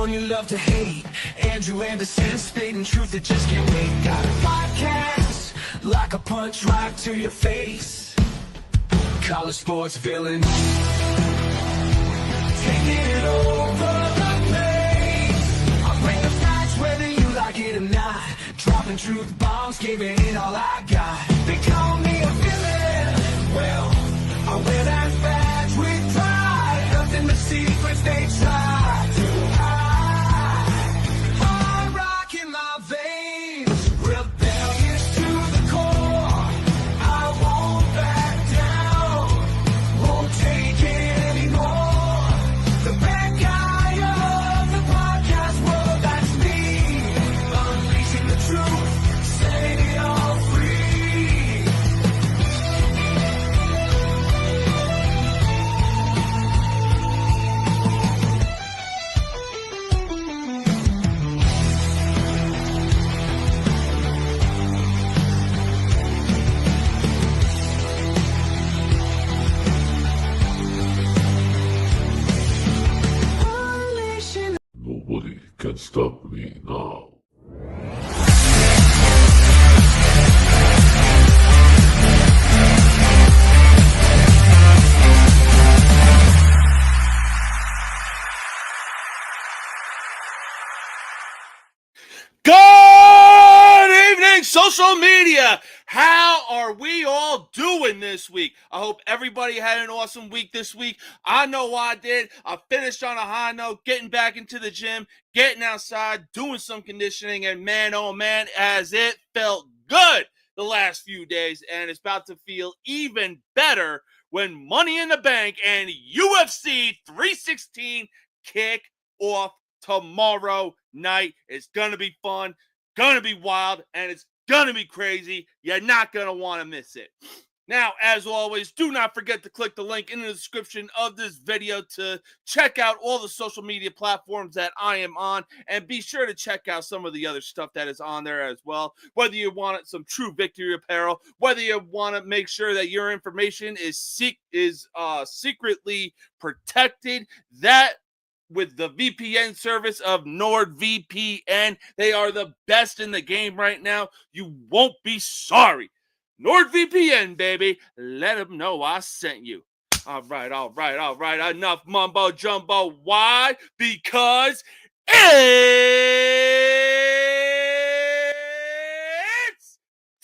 one you love to hate. Andrew Anderson, spitting truth that just can't wait. Got a podcast, like a punch right to your face. College sports villain, taking it over the place. I bring the facts whether you like it or not. Dropping truth bombs, giving it all I got. They call me a villain. Well, I wear that badge with pride. Nothing but secrets they try to hide. I'm rocking my veins, rebellious to the core. I won't back down, won't take it anymore. The bad guy of the podcast world, that's me. Unleashing the truth, setting it all free. Nobody can stop me now. Good evening, social media. How are we all doing this week? I hope everybody had an awesome week this week. I know I did. I finished on a high note, getting back into the gym, getting outside, doing some conditioning, and man, oh man, as it felt good the last few days, and it's about to feel even better when Money in the Bank and UFC 316 kick off tomorrow night. It's going to be fun, going to be wild, and it's going to be crazy. You're not going to want to miss it. Now, as always, do not forget to click the link in the description of this video to check out all the social media platforms that I am on, and be sure to check out some of the other stuff that is on there as well. Whether you want some true victory apparel, whether you want to make sure that your information is secretly protected, that with the VPN service of NordVPN. They are the best in the game right now. You won't be sorry. NordVPN, baby. Let them know I sent you. All right. Enough mumbo jumbo. Why? Because it's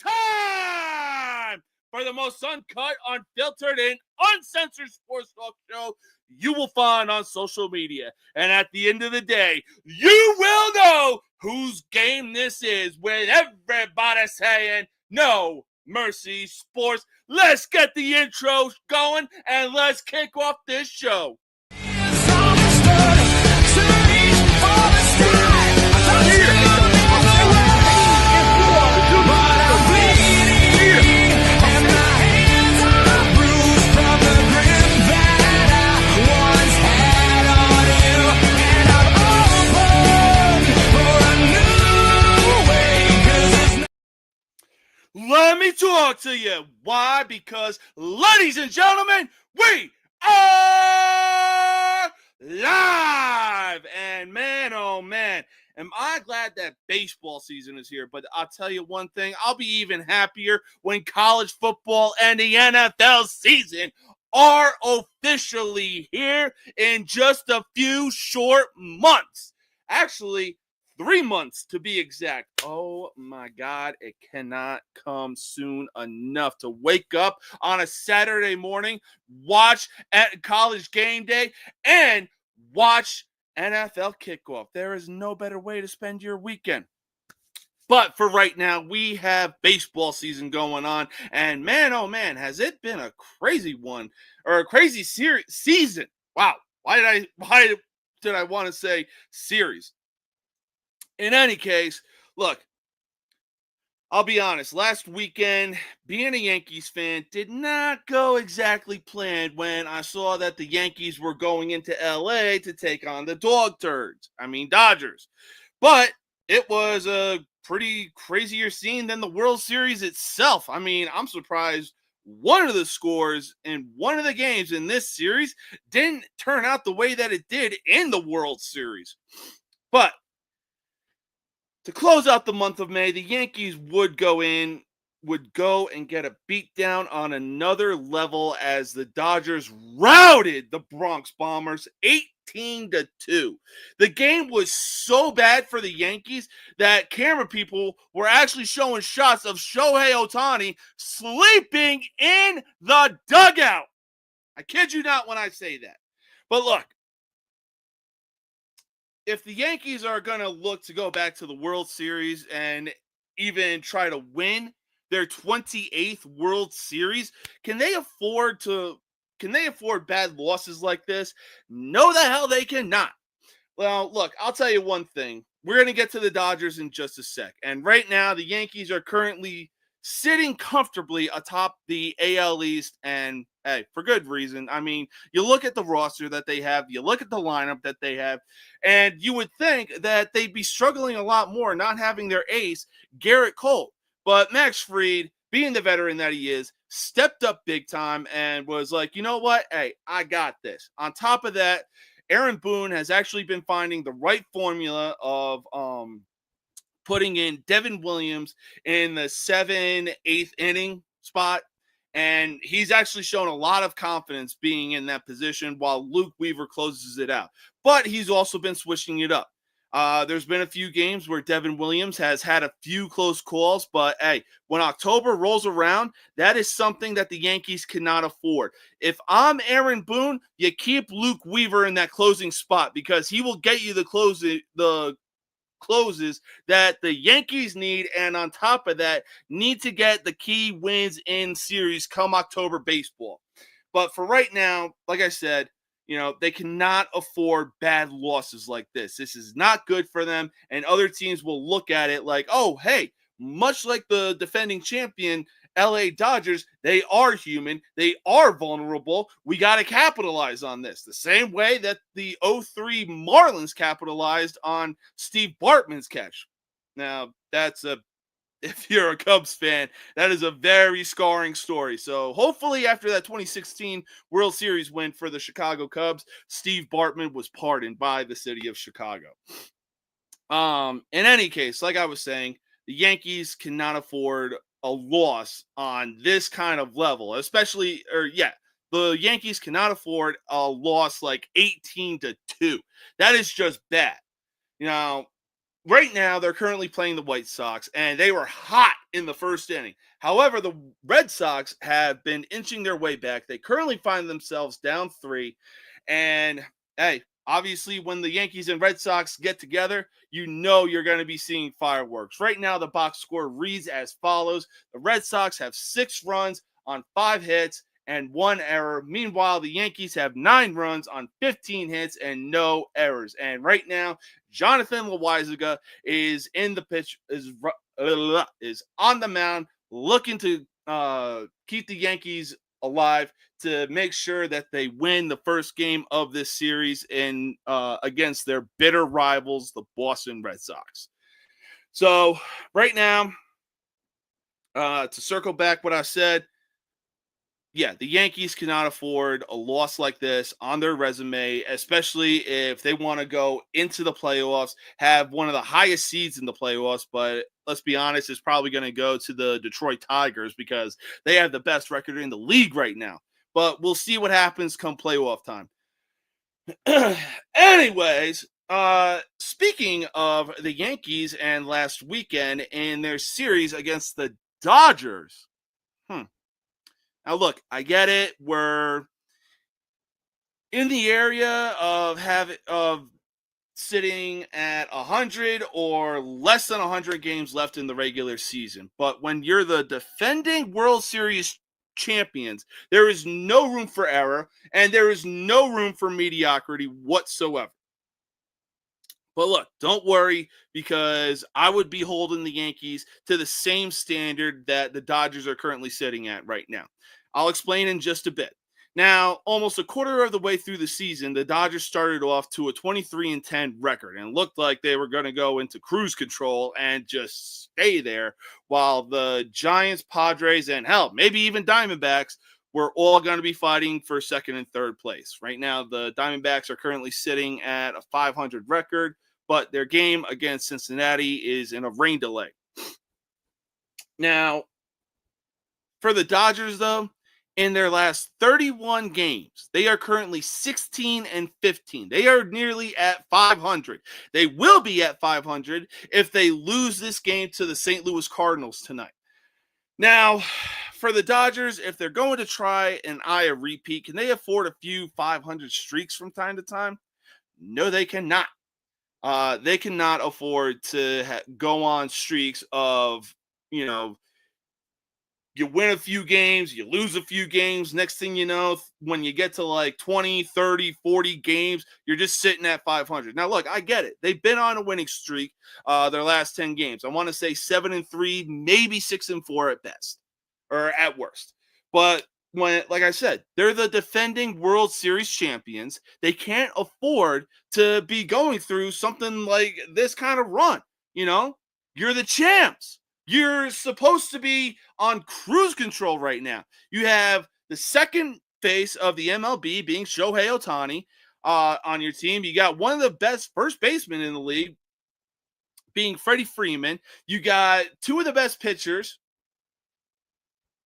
time for the most uncut, unfiltered, and uncensored sports talk show you will find on social media. And at the end of the day, you will know whose game this is when everybody's saying no mercy sports. Let's get the intro going and let's kick off this show. Let me talk to you. Why? Because, ladies and gentlemen, we are live. And man, oh man, am I glad that baseball season is here. But I'll tell you one thing, I'll be even happier when college football and the NFL season are officially here in just a few short months. Actually, 3 months to be exact. Oh my God, it cannot come soon enough to wake up on a Saturday morning, watch at college game day, and watch NFL kickoff. There is no better way to spend your weekend. But for right now, we have baseball season going on, and man, oh man, has it been a crazy one, or a crazy season. Wow, why did I want to say series? In any case, look, I'll be honest. Last weekend, being a Yankees fan did not go exactly planned when I saw that the Yankees were going into LA to take on the Dodgers. But it was a pretty crazier scene than the World Series itself. I mean, I'm surprised one of the scores in one of the games in this series didn't turn out the way that it did in the World Series. But to close out the month of May, the Yankees would go and get a beatdown on another level as the Dodgers routed the Bronx Bombers 18-2. The game was so bad for the Yankees that camera people were actually showing shots of Shohei Ohtani sleeping in the dugout. I kid you not when I say that. But look, if the Yankees are going to look to go back to the World Series and even try to win their 28th World Series, can they afford bad losses like this? No, the hell they cannot. Well, look, I'll tell you one thing. We're going to get to the Dodgers in just a sec. And right now, the Yankees are currently sitting comfortably atop the AL East, and hey, for good reason. I mean, you look at the roster that they have, you look at the lineup that they have, and you would think that they'd be struggling a lot more not having their ace, Garrett Cole. But Max Fried, being the veteran that he is, stepped up big time and was like, you know what? Hey, I got this. On top of that, Aaron Boone has actually been finding the right formula of putting in Devin Williams in the 7th, 8th inning spot. And he's actually shown a lot of confidence being in that position while Luke Weaver closes it out. But he's also been switching it up. There's been a few games where Devin Williams has had a few close calls, but hey, when October rolls around, that is something that the Yankees cannot afford. If I'm Aaron Boone, you keep Luke Weaver in that closing spot because he will get you the closes that the Yankees need, and on top of that, need to get the key wins in series come October baseball. But for right now, like I said, they cannot afford bad losses like this. This is not good for them, and other teams will look at it like, oh, hey, much like the defending champion LA Dodgers, they are human. They are vulnerable. We got to capitalize on this. The same way that the 03 Marlins capitalized on Steve Bartman's catch. Now, if you're a Cubs fan, that is a very scarring story. So hopefully after that 2016 World Series win for the Chicago Cubs, Steve Bartman was pardoned by the city of Chicago. In any case, like I was saying, the Yankees cannot afford a loss on this kind of level, the Yankees cannot afford a loss like 18-2. That is just bad. Right now they're currently playing the White Sox, and they were hot in the first inning. However, the Red Sox have been inching their way back. They currently find themselves down 3, and hey, obviously, when the Yankees and Red Sox get together, you're going to be seeing fireworks. Right now, the box score reads as follows. The Red Sox have 6 runs on 5 hits and 1 error. Meanwhile, the Yankees have 9 runs on 15 hits and no errors. And right now, Jonathan Loaisiga is in the pitch, is on the mound, looking to keep the Yankees alive to make sure that they win the first game of this series against their bitter rivals, the Boston Red Sox. So right now, to circle back what I said, the Yankees cannot afford a loss like this on their resume, especially if they want to go into the playoffs, have one of the highest seeds in the playoffs. But let's be honest, it's probably going to go to the Detroit Tigers because they have the best record in the league right now. But we'll see what happens come playoff time. Anyways, speaking of the Yankees and last weekend in their series against the Dodgers. Now, look, I get it. We're in the area of sitting at 100 or less than 100 games left in the regular season. But when you're the defending World Series champions, there is no room for error, and there is no room for mediocrity whatsoever. But look, don't worry, because I would be holding the Yankees to the same standard that the Dodgers are currently sitting at right now. I'll explain in just a bit. Now, almost a quarter of the way through the season, the Dodgers started off to a 23-10 record and looked like they were going to go into cruise control and just stay there, while the Giants, Padres, and hell, maybe even Diamondbacks were all going to be fighting for second and third place. Right now, the Diamondbacks are currently sitting at a 500 record, but their game against Cincinnati is in a rain delay. Now, for the Dodgers, though, in their last 31 games, they are currently 16-15. They are nearly at 500. They will be at 500 if they lose this game to the St. Louis Cardinals tonight. Now, for the Dodgers, if they're going to try and eye a repeat, can they afford a few 500 streaks from time to time? No, they cannot. They cannot afford to go on streaks of, you win a few games, you lose a few games. Next thing you know, when you get to like 20, 30, 40 games, you're just sitting at 500. Now, look, I get it. They've been on a winning streak their last 10 games. I want to say 7-3, maybe 6-4 at best or at worst. But like I said, they're the defending World Series champions. They can't afford to be going through something like this kind of run. You're the champs. You're supposed to be on cruise control right now. You have the second face of the MLB being Shohei Ohtani on your team. You got one of the best first basemen in the league being Freddie Freeman. You got two of the best pitchers.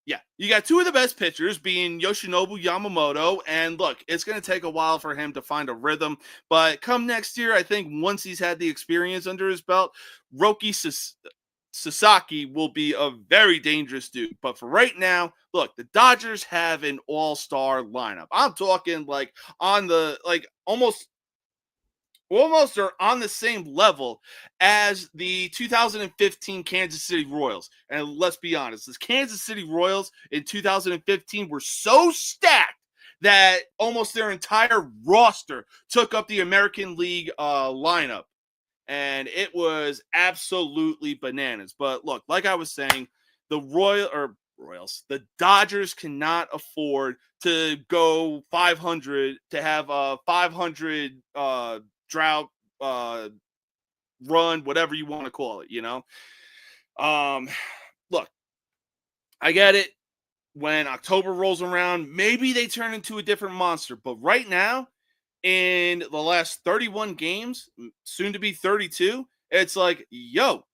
Yeah, you got two of the best pitchers being Yoshinobu Yamamoto. And look, it's going to take a while for him to find a rhythm. But come next year, I think once he's had the experience under his belt, Roki Sasaki will be a very dangerous dude. But for right now, look, the Dodgers have an all-star lineup. I'm talking like almost are on the same level as the 2015 Kansas City Royals. And let's be honest, the Kansas City Royals in 2015 were so stacked that almost their entire roster took up the American League lineup. And it was absolutely bananas. But look, like I was saying, the Dodgers cannot afford to go 500, to have a 500 drought run, whatever you want to call it, Look, I get it. When October rolls around, maybe they turn into a different monster. But right now, in the last 31 games, soon to be 32, it's like, you're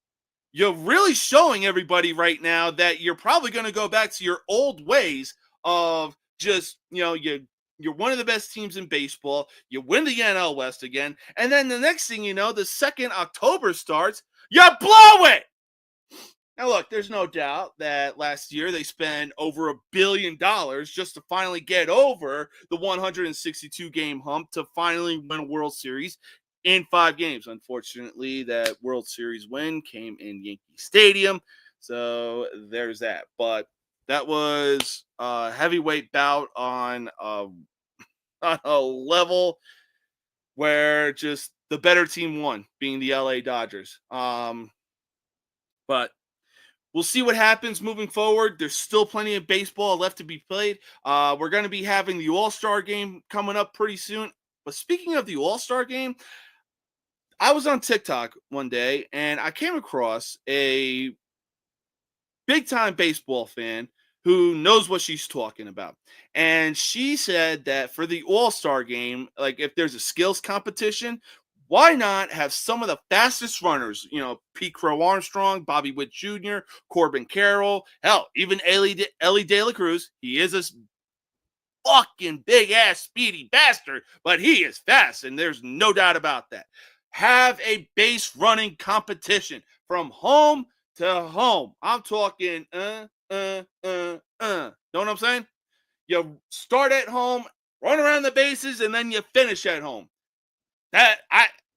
really showing everybody right now that you're probably going to go back to your old ways of just, you're one of the best teams in baseball. You win the NL West again. And then the next thing you know, the second October starts, you blow it. Now, look, there's no doubt that last year they spent over $1 billion just to finally get over the 162-game hump to finally win a World Series in 5 games. Unfortunately, that World Series win came in Yankee Stadium, so there's that. But that was a heavyweight bout on a level where just the better team won, being the LA Dodgers. But we'll see what happens moving forward. There's still plenty of baseball left to be played. We're going to be having the All-Star game coming up pretty soon. But speaking of the All-Star game, I was on TikTok one day, and I came across a big-time baseball fan who knows what she's talking about. And she said that for the All-Star game, like if there's a skills competition, why not have some of the fastest runners, Pete Crow Armstrong, Bobby Witt Jr., Corbin Carroll, hell, even Ellie De La Cruz. He is a fucking big-ass speedy bastard, but he is fast, and there's no doubt about that. Have a base running competition from home to home. I'm talking, know what I'm saying? You start at home, run around the bases, and then you finish at home. That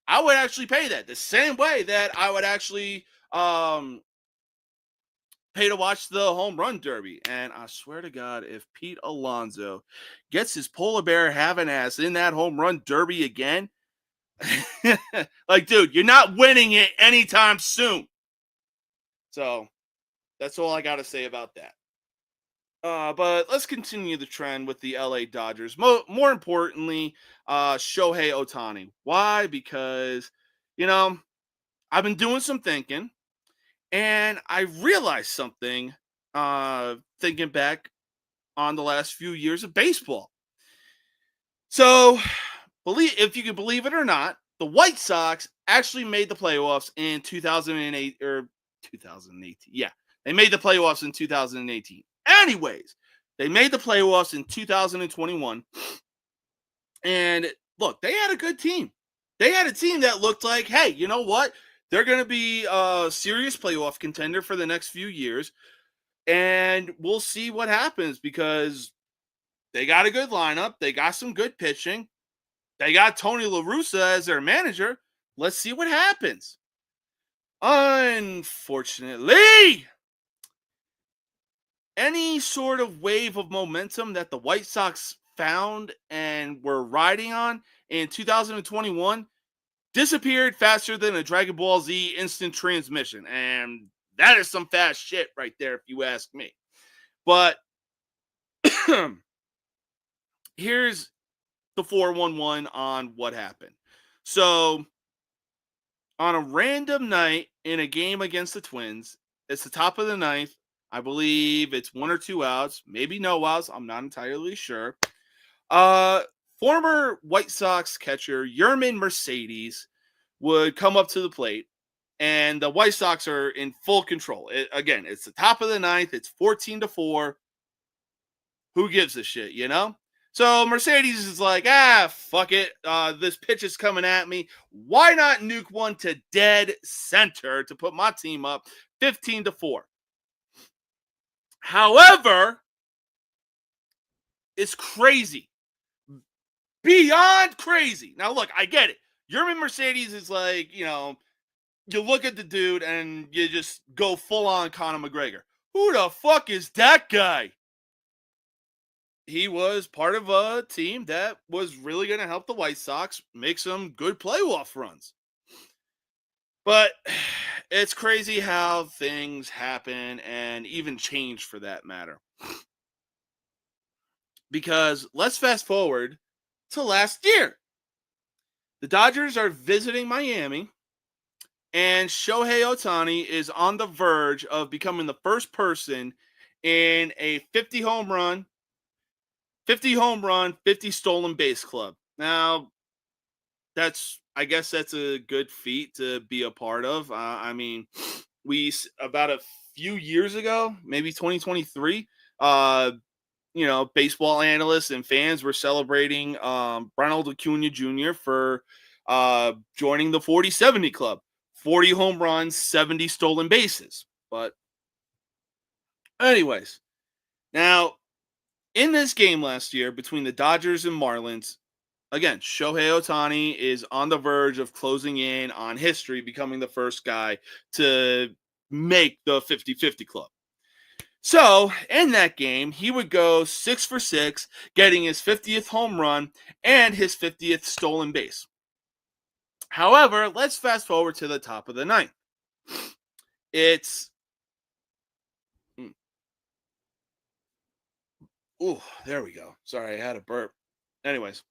I would actually pay that the same way that I would actually pay to watch the home run derby. And I swear to God, if Pete Alonso gets his polar bear having ass in that home run derby again, like, dude, you're not winning it anytime soon. So that's all I got to say about that. But let's continue the trend with the LA Dodgers. More importantly, Shohei Ohtani. Why? Because, I've been doing some thinking, and I realized something thinking back on the last few years of baseball. So, if you can believe it or not, the White Sox actually made the playoffs in 2008 or 2018. Yeah, they made the playoffs in 2018. Anyways, they made the playoffs in 2021. And look, they had a good team. They had a team that looked like, hey, you know what? They're going to be a serious playoff contender for the next few years. And we'll see what happens because they got a good lineup. They got some good pitching. They got Tony La Russa as their manager. Let's see what happens. Unfortunately, any sort of wave of momentum that the White Sox found and were riding on in 2021 disappeared faster than a Dragon Ball Z instant transmission. And that is some fast shit right there, if you ask me. But here's the 411 on what happened. So, on a random night in a game against the Twins, it's the top of the ninth. I believe it's 1 or 2 outs, maybe no outs. I'm not entirely sure. Former White Sox catcher Yermin Mercedes would come up to the plate, and the White Sox are in full control. Again, it's the top of the ninth. It's 14-4. Who gives a shit, you know? So Mercedes is like, fuck it. This pitch is coming at me. Why not nuke one to dead center to put my team up 15-4? However, it's crazy. Beyond crazy. Now, look, I get it. Yermin Mercedes is like, you look at the dude and you just go full on Conor McGregor. Who the fuck is that guy? He was part of a team that was really going to help the White Sox make some good playoff runs. But it's crazy how things happen and even change for that matter. Because let's fast forward to last year. The Dodgers are visiting Miami, and Shohei Ohtani is on the verge of becoming the first person in a 50 home run, 50 stolen base club. Now, I guess that's a good feat to be a part of. About a few years ago, maybe 2023, baseball analysts and fans were celebrating Ronald Acuna Jr. for joining the 40-70 club. 40 home runs, 70 stolen bases. But anyways, now, in this game last year between the Dodgers and Marlins, again, Shohei Ohtani is on the verge of closing in on history, becoming the first guy to make the 50-50 club. So, in that game, he would go 6 for 6, getting his 50th home run and his 50th stolen base. However, let's fast forward to the top of the ninth. There we go. Sorry, I had a burp. Anyways,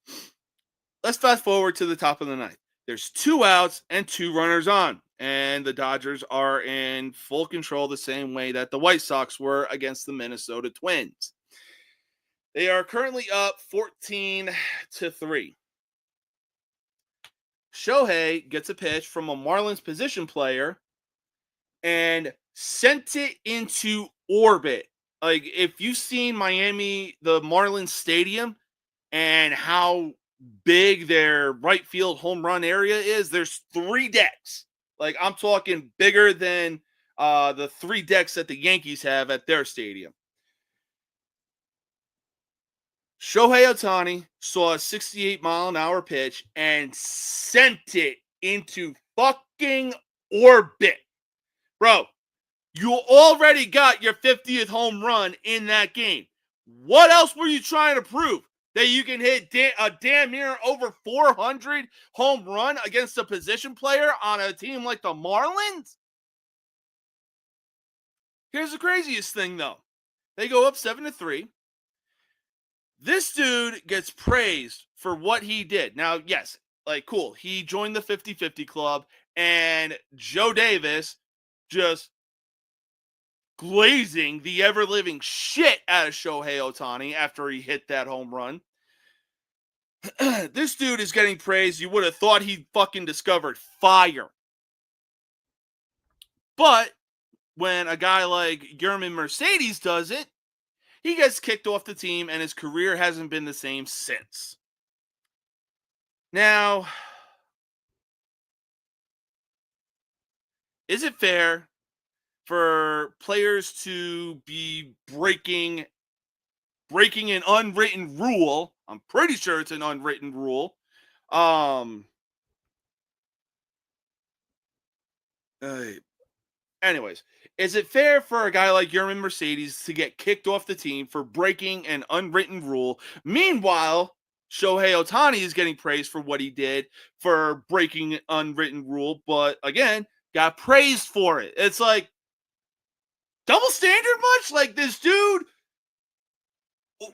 let's fast forward to the top of the ninth. There's 2 outs and 2 runners on, and the Dodgers are in full control the same way that the White Sox were against the Minnesota Twins. They are currently up 14-3. Shohei gets a pitch from a Marlins position player and sent it into orbit. Like, if you've seen Miami, the Marlins Stadium, and how big their right field home run area is, there's 3 decks. Like, I'm talking bigger than the 3 decks that the Yankees have at their stadium. Shohei Ohtani saw a 68-mile-an-hour pitch and sent it into fucking orbit. Bro, you already got your 50th home run in that game. What else were you trying to prove? That you can hit a damn near over 400 home run against a position player on a team like the Marlins? Here's the craziest thing, though. They go up 7-3. This dude gets praised for what he did. Now, yes, cool. He joined the 50-50 club, and Joe Davis just glazing the ever-living shit out of Shohei Ohtani after he hit that home run. This dude is getting praised. You would have thought he fucking discovered fire. But when a guy like Yermin Mercedes does it, he gets kicked off the team and his career hasn't been the same since. Now, is it fair for players to be breaking an unwritten rule? I'm pretty sure it's an unwritten rule. Anyways, is it fair for a guy like Yermin Mercedes to get kicked off the team for breaking an unwritten rule? Meanwhile, Shohei Ohtani is getting praised for what he did for breaking an unwritten rule, but again, got praised for it. It's like double standard much? Like this dude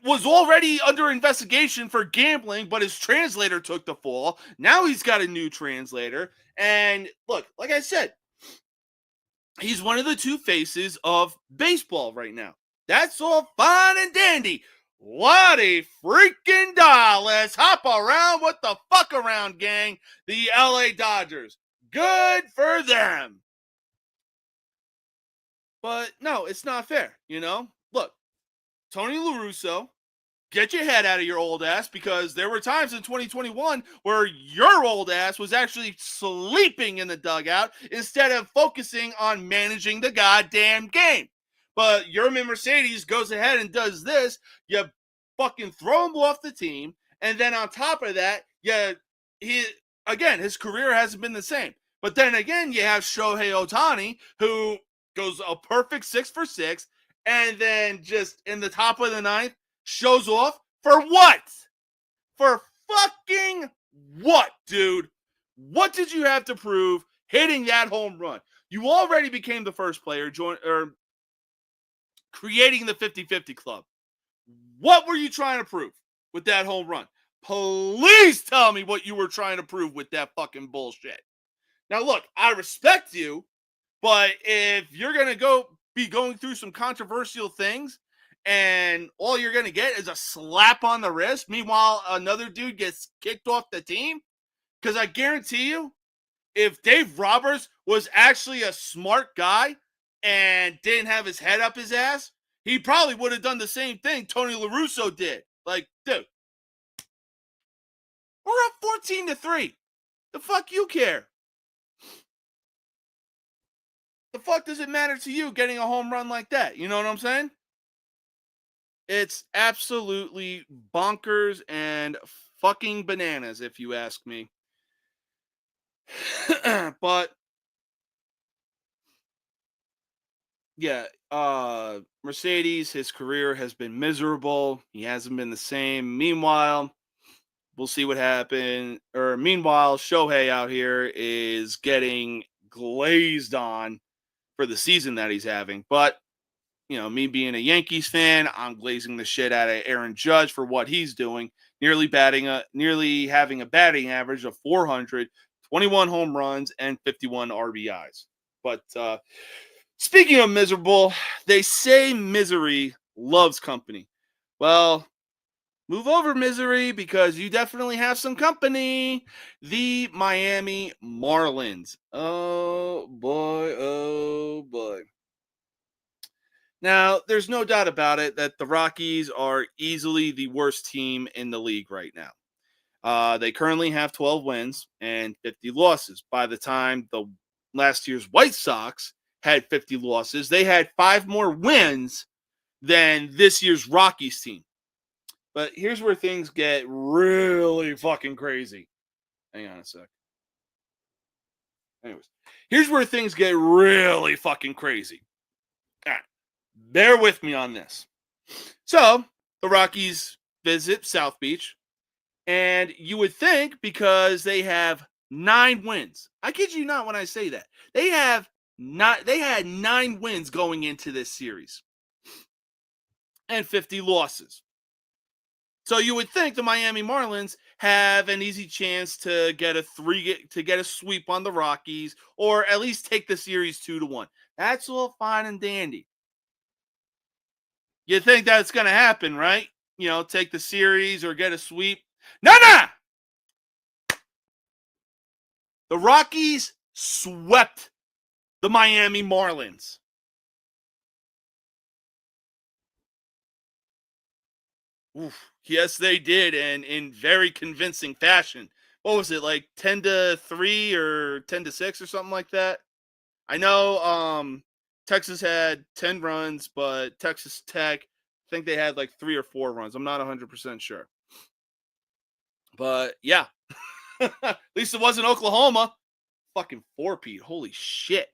was already under investigation for gambling, but his translator took the fall. Now he's got a new translator. And look, like I said, he's one of the two faces of baseball right now. That's all fine and dandy. What a freaking doll. Let's hop around with the fuck around gang, the LA Dodgers. Good for them. But no, it's not fair, you know? Look, Tony La Russa, get your head out of your old ass, because there were times in 2021 where your old ass was actually sleeping in the dugout instead of focusing on managing the goddamn game. But Yermin Mercedes goes ahead and does this. You fucking throw him off the team, and then on top of that, his career hasn't been the same. But then again, you have Shohei Ohtani, who goes a perfect 6 for 6, and then just in the top of the ninth, shows off for what? For fucking what, dude? What did you have to prove hitting that home run? You already became the first player creating the 50-50 club. What were you trying to prove with that home run? Please tell me what you were trying to prove with that fucking bullshit. Now, look, I respect you, but if you're going to be going through some controversial things and all you're going to get is a slap on the wrist, meanwhile, another dude gets kicked off the team, because I guarantee you, if Dave Roberts was actually a smart guy and didn't have his head up his ass, he probably would have done the same thing Tony La Russa did. Like, dude, we're up 14-3. The fuck you care? The fuck does it matter to you getting a home run like that? You know what I'm saying? It's absolutely bonkers and fucking bananas, if you ask me. But yeah, Mercedes, his career has been miserable. He hasn't been the same. Meanwhile, we'll see what happens. Meanwhile, Shohei out here is getting glazed on for the season that he's having. But, you know, me being a Yankees fan, I'm glazing the shit out of Aaron Judge for what he's doing, nearly having a batting average of 400, 21 home runs, and 51 RBIs. But speaking of miserable, they say misery loves company. Well, move over, misery, because you definitely have some company. The Miami Marlins. Oh, boy. Oh, boy. Now, there's no doubt about it that the Rockies are easily the worst team in the league right now. They currently have 12 wins and 50 losses. By the time the last year's White Sox had 50 losses, they had 5 more wins than this year's Rockies team. But here's where things get really fucking crazy. Hang on a sec. Anyways, here's where things get really fucking crazy. All right. Bear with me on this. So, the Rockies visit South Beach, and you would think, because they have 9 wins. I kid you not when I say that. They had 9 wins going into this series and 50 losses. So you would think the Miami Marlins have an easy chance to get a sweep on the Rockies, or at least take the series 2-1. That's all fine and dandy. You think that's going to happen, right? You know, take the series or get a sweep. Nah. The Rockies swept the Miami Marlins. Oof. Yes, they did, and in very convincing fashion. What was it, like 10-3 or 10-6 or something like that? I know Texas had 10 runs, but Texas Tech, I think they had like 3 or 4 runs. I'm not 100% sure. But yeah, at least it wasn't Oklahoma. Fucking 4-peat. Holy shit.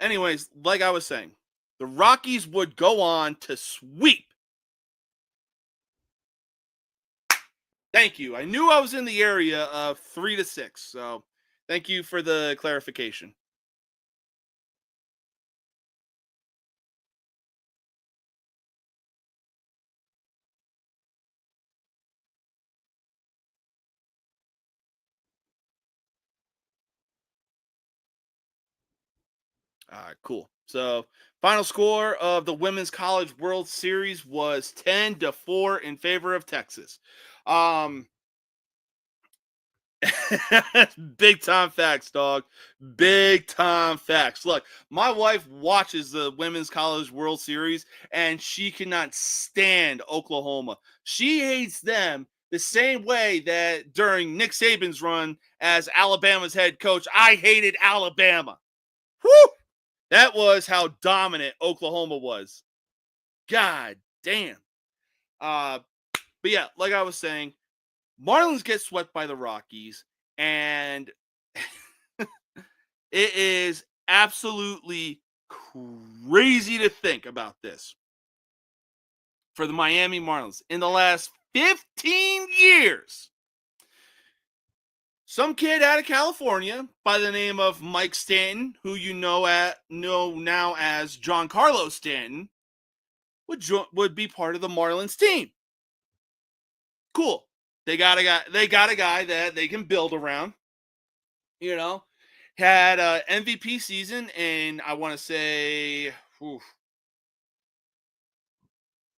Anyways, like I was saying, the Rockies would go on to sweep. Thank you. I knew I was in the area of 3-6, so thank you for the clarification. All right, cool. So, final score of the Women's College World Series was 10-4 in favor of Texas. Big time facts, dog. Big time facts. Look, my wife watches the Women's College World Series and she cannot stand Oklahoma. She hates them the same way that during Nick Saban's run as Alabama's head coach, I hated Alabama. Whew! That was how dominant Oklahoma was. God damn. But yeah, like I was saying, Marlins get swept by the Rockies, and it is absolutely crazy to think about this. For the Miami Marlins, in the last 15 years, some kid out of California by the name of Mike Stanton, who you know now as Giancarlo Stanton, would be part of the Marlins team. Cool. They got a guy that they can build around. You know, had an MVP season in, I want to say,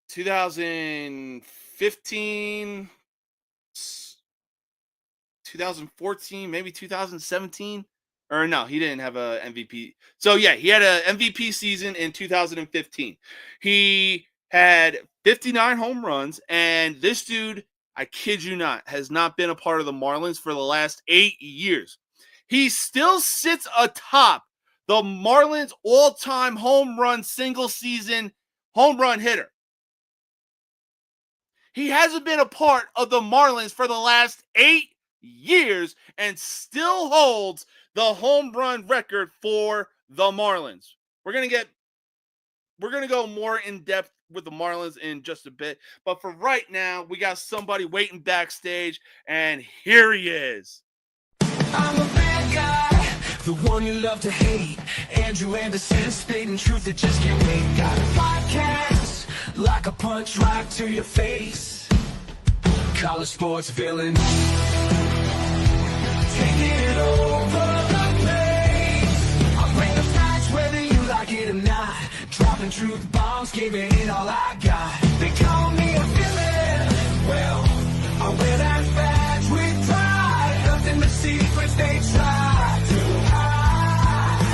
2015, 2014, maybe 2017. Or no, he didn't have a MVP. So yeah, he had an MVP season in 2015. He had 59 home runs, and this dude, I kid you not, has not been a part of the Marlins for the last 8 years. He still sits atop the Marlins all-time home run single season home run hitter. He hasn't been a part of the Marlins for the last 8 years and still holds the home run record for the Marlins. We're going to go more in depth with the Marlins in just a bit, but for right now, we got somebody waiting backstage, and here he is. I'm a bad guy, the one you love to hate. Andrew Anderson, stating truth that just can't wait. Got a podcast like a punch right to your face. College sports villain, taking it over the place. I bring the facts whether you like it or not. Dropping truth bombs, giving it all I got. They call me a villain. Well, I wear that badge with pride. Nothing but secrets they try to hide.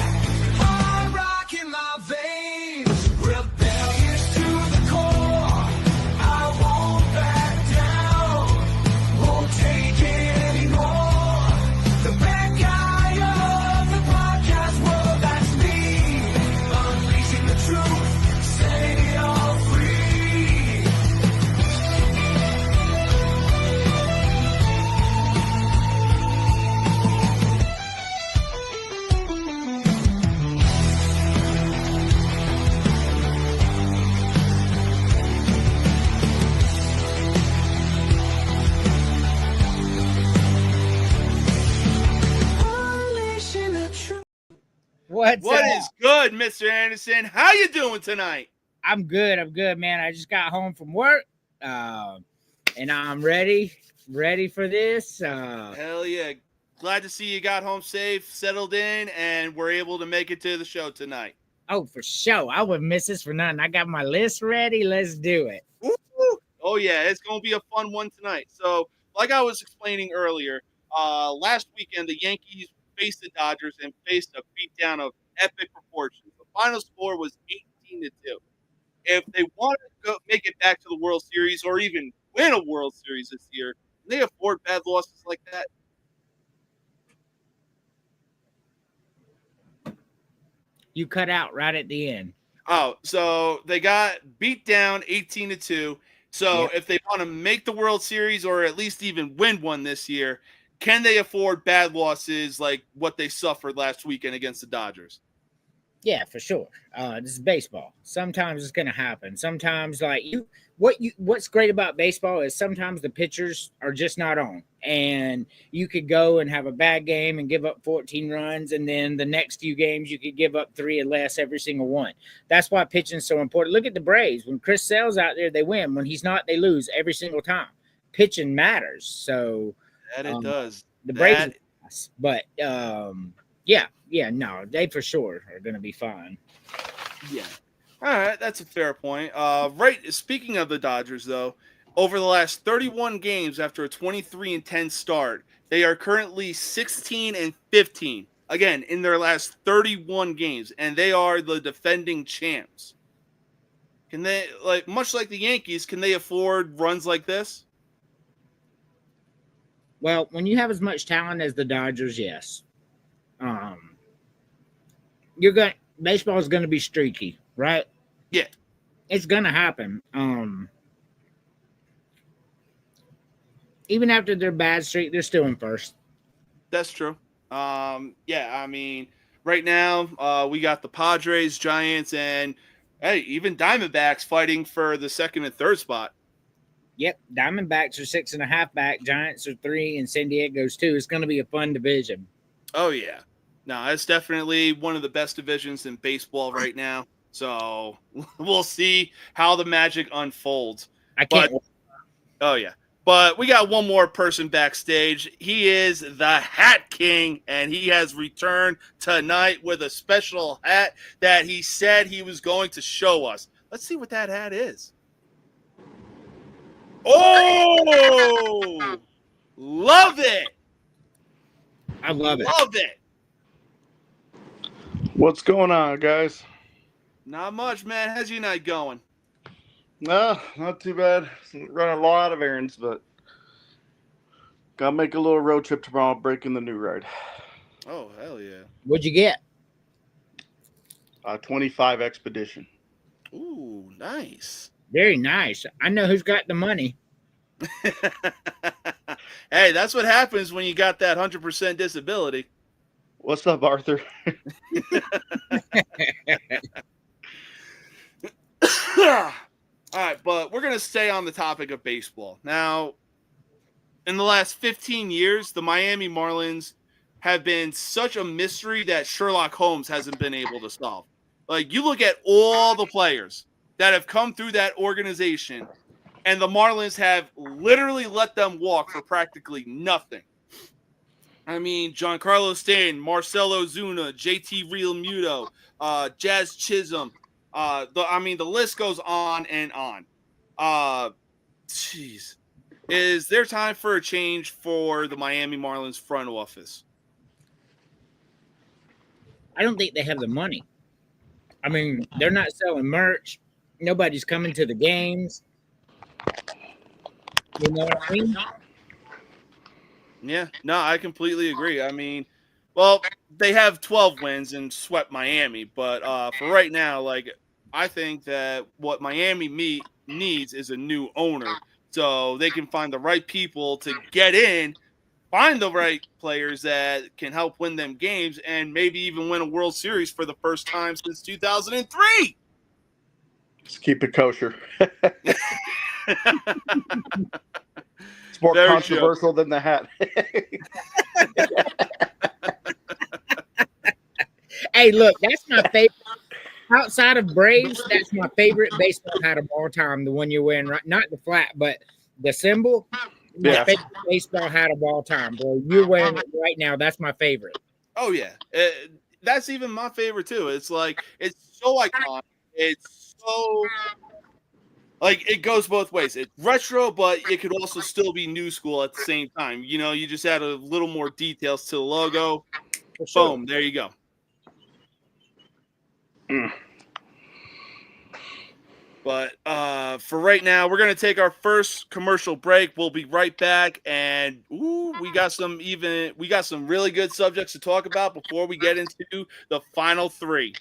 I'm rocking my veins, rebellious to the core. I won't back down, won't take it anymore. The bad guy of the podcast world, that's me. Unleashing the truth, setting it all free. Unleashing the truth. What is good, Mr. Anderson? How you doing tonight? I'm good, man. I just got home from work, and I'm ready for this. Hell yeah. Glad to see you got home safe, settled in, and we're able to make it to the show tonight. Oh, for sure. I wouldn't miss this for nothing. I got my list ready. Let's do it. Woo! Oh, yeah, it's going to be a fun one tonight. So, like I was explaining earlier, last weekend the Yankees faced the Dodgers and faced a beatdown of epic proportions. The final score was 18-2. If they want to make it back to the World Series or even win a World Series this year, can they afford bad losses like that? You cut out right at the end. Oh, so they got beat down 18-2. So Yep. if they want to make the World Series or at least even win one this year, can they afford bad losses like what they suffered last weekend against the Dodgers? Yeah, for sure. This is baseball. Sometimes it's going to happen. Sometimes, what's great about baseball is sometimes the pitchers are just not on, and you could go and have a bad game and give up 14 runs, and then the next few games you could give up 3 or less every single one. That's why pitching is so important. Look at the Braves. When Chris Sale's out there, they win. When he's not, they lose every single time. Pitching matters. So That it does. the Braves, but yeah, no, they for sure are going to be fine. Yeah. All right, that's a fair point. Right. Speaking of the Dodgers, though, over the last 31 games after a 23-10 start, they are currently 16-15. Again, in their last 31 games, and they are the defending champs. Can they, much like the Yankees, can they afford runs like this? Well, when you have as much talent as the Dodgers, yes. Baseball is gonna be streaky, right? Yeah. It's gonna happen. Even after their bad streak, they're still in first. That's true. Yeah, I mean, right now, we got the Padres, Giants, and hey, even Diamondbacks fighting for the second and third spot. Yep, Diamondbacks are 6.5 back, Giants are 3, and San Diego's 2. It's gonna be a fun division. Oh yeah. No, it's definitely one of the best divisions in baseball right now. So we'll see how the magic unfolds. Oh, yeah. But we got one more person backstage. He is the Hat King, and he has returned tonight with a special hat that he said he was going to show us. Let's see what that hat is. Oh! Love it! I love it. Love it! What's going on, guys? Not much, man. How's your night going? No, not too bad. Running a lot of errands, but gotta make a little road trip tomorrow, breaking the new ride. Oh, hell yeah. What'd you get? 25 Expedition. Ooh, nice. Very nice. I know who's got the money. Hey, that's what happens when you got that 100% disability. What's up, Arthur? All right, but we're going to stay on the topic of baseball. Now, in the last 15 years, the Miami Marlins have been such a mystery that Sherlock Holmes hasn't been able to solve. Like, you look at all the players that have come through that organization, and the Marlins have literally let them walk for practically nothing. I mean, Giancarlo Stanton, Marcelo Zuna, JT Realmuto, Jazz Chisholm. The list goes on and on. Is there time for a change for the Miami Marlins front office? I don't think they have the money. I mean, they're not selling merch. Nobody's coming to the games. You know what I mean? Yeah, no, I completely agree. I mean, well, they have 12 wins and swept Miami, but for right now, I think that what Miami needs is a new owner so they can find the right people to get in, find the right players that can help win them games, and maybe even win a World Series for the first time since 2003. Just keep it kosher. It's more Very controversial than the hat. Hey, look, that's my favorite. Outside of Braves, that's my favorite baseball hat of all time. The one you're wearing, right? Not the flat, but the symbol. My Yeah. favorite baseball hat of all time, bro. You're wearing it right now. That's my favorite. Oh, yeah. That's even my favorite, too. It's like, it's so iconic. It's so Like, it goes both ways. It's retro, but it could also still be new school at the same time. You know, you just add a little more details to the logo. For sure. Boom, there you go. But for right now, we're gonna take our first commercial break. We'll be right back, and we got some really good subjects to talk about before we get into the final three.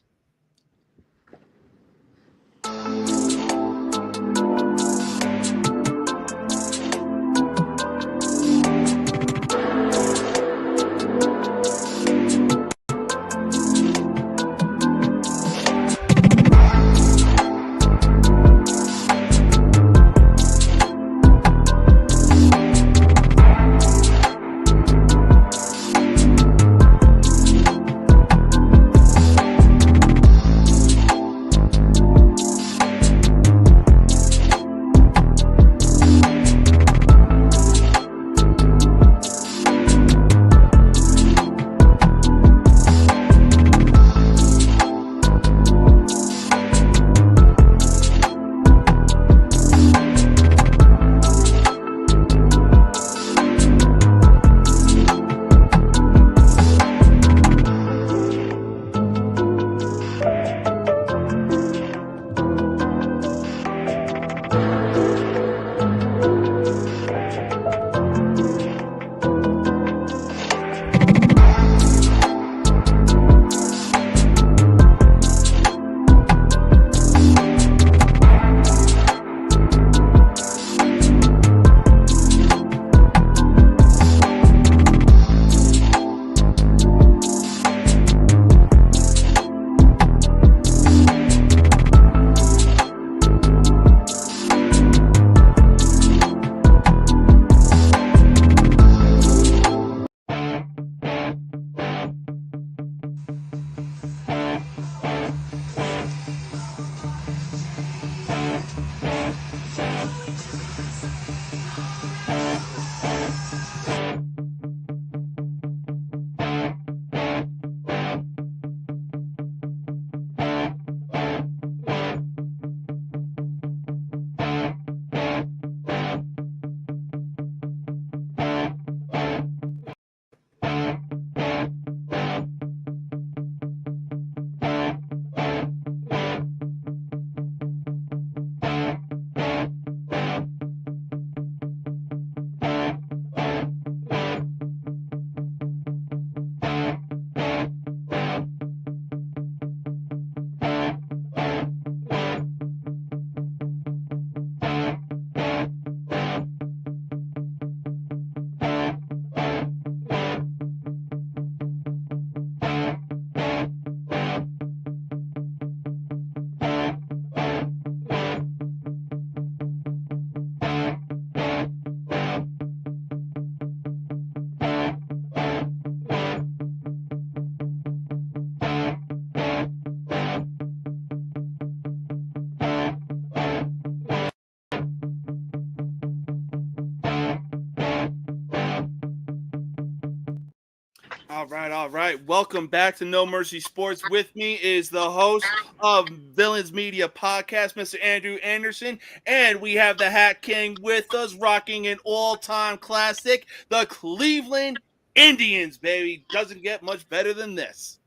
All right. Welcome back to No Mercy Sports. With me is the host of Villains Media Podcast, Mr. Andrew Anderson. And we have the Hat King with us, rocking an all-time classic, the Cleveland Indians, baby. Doesn't get much better than this.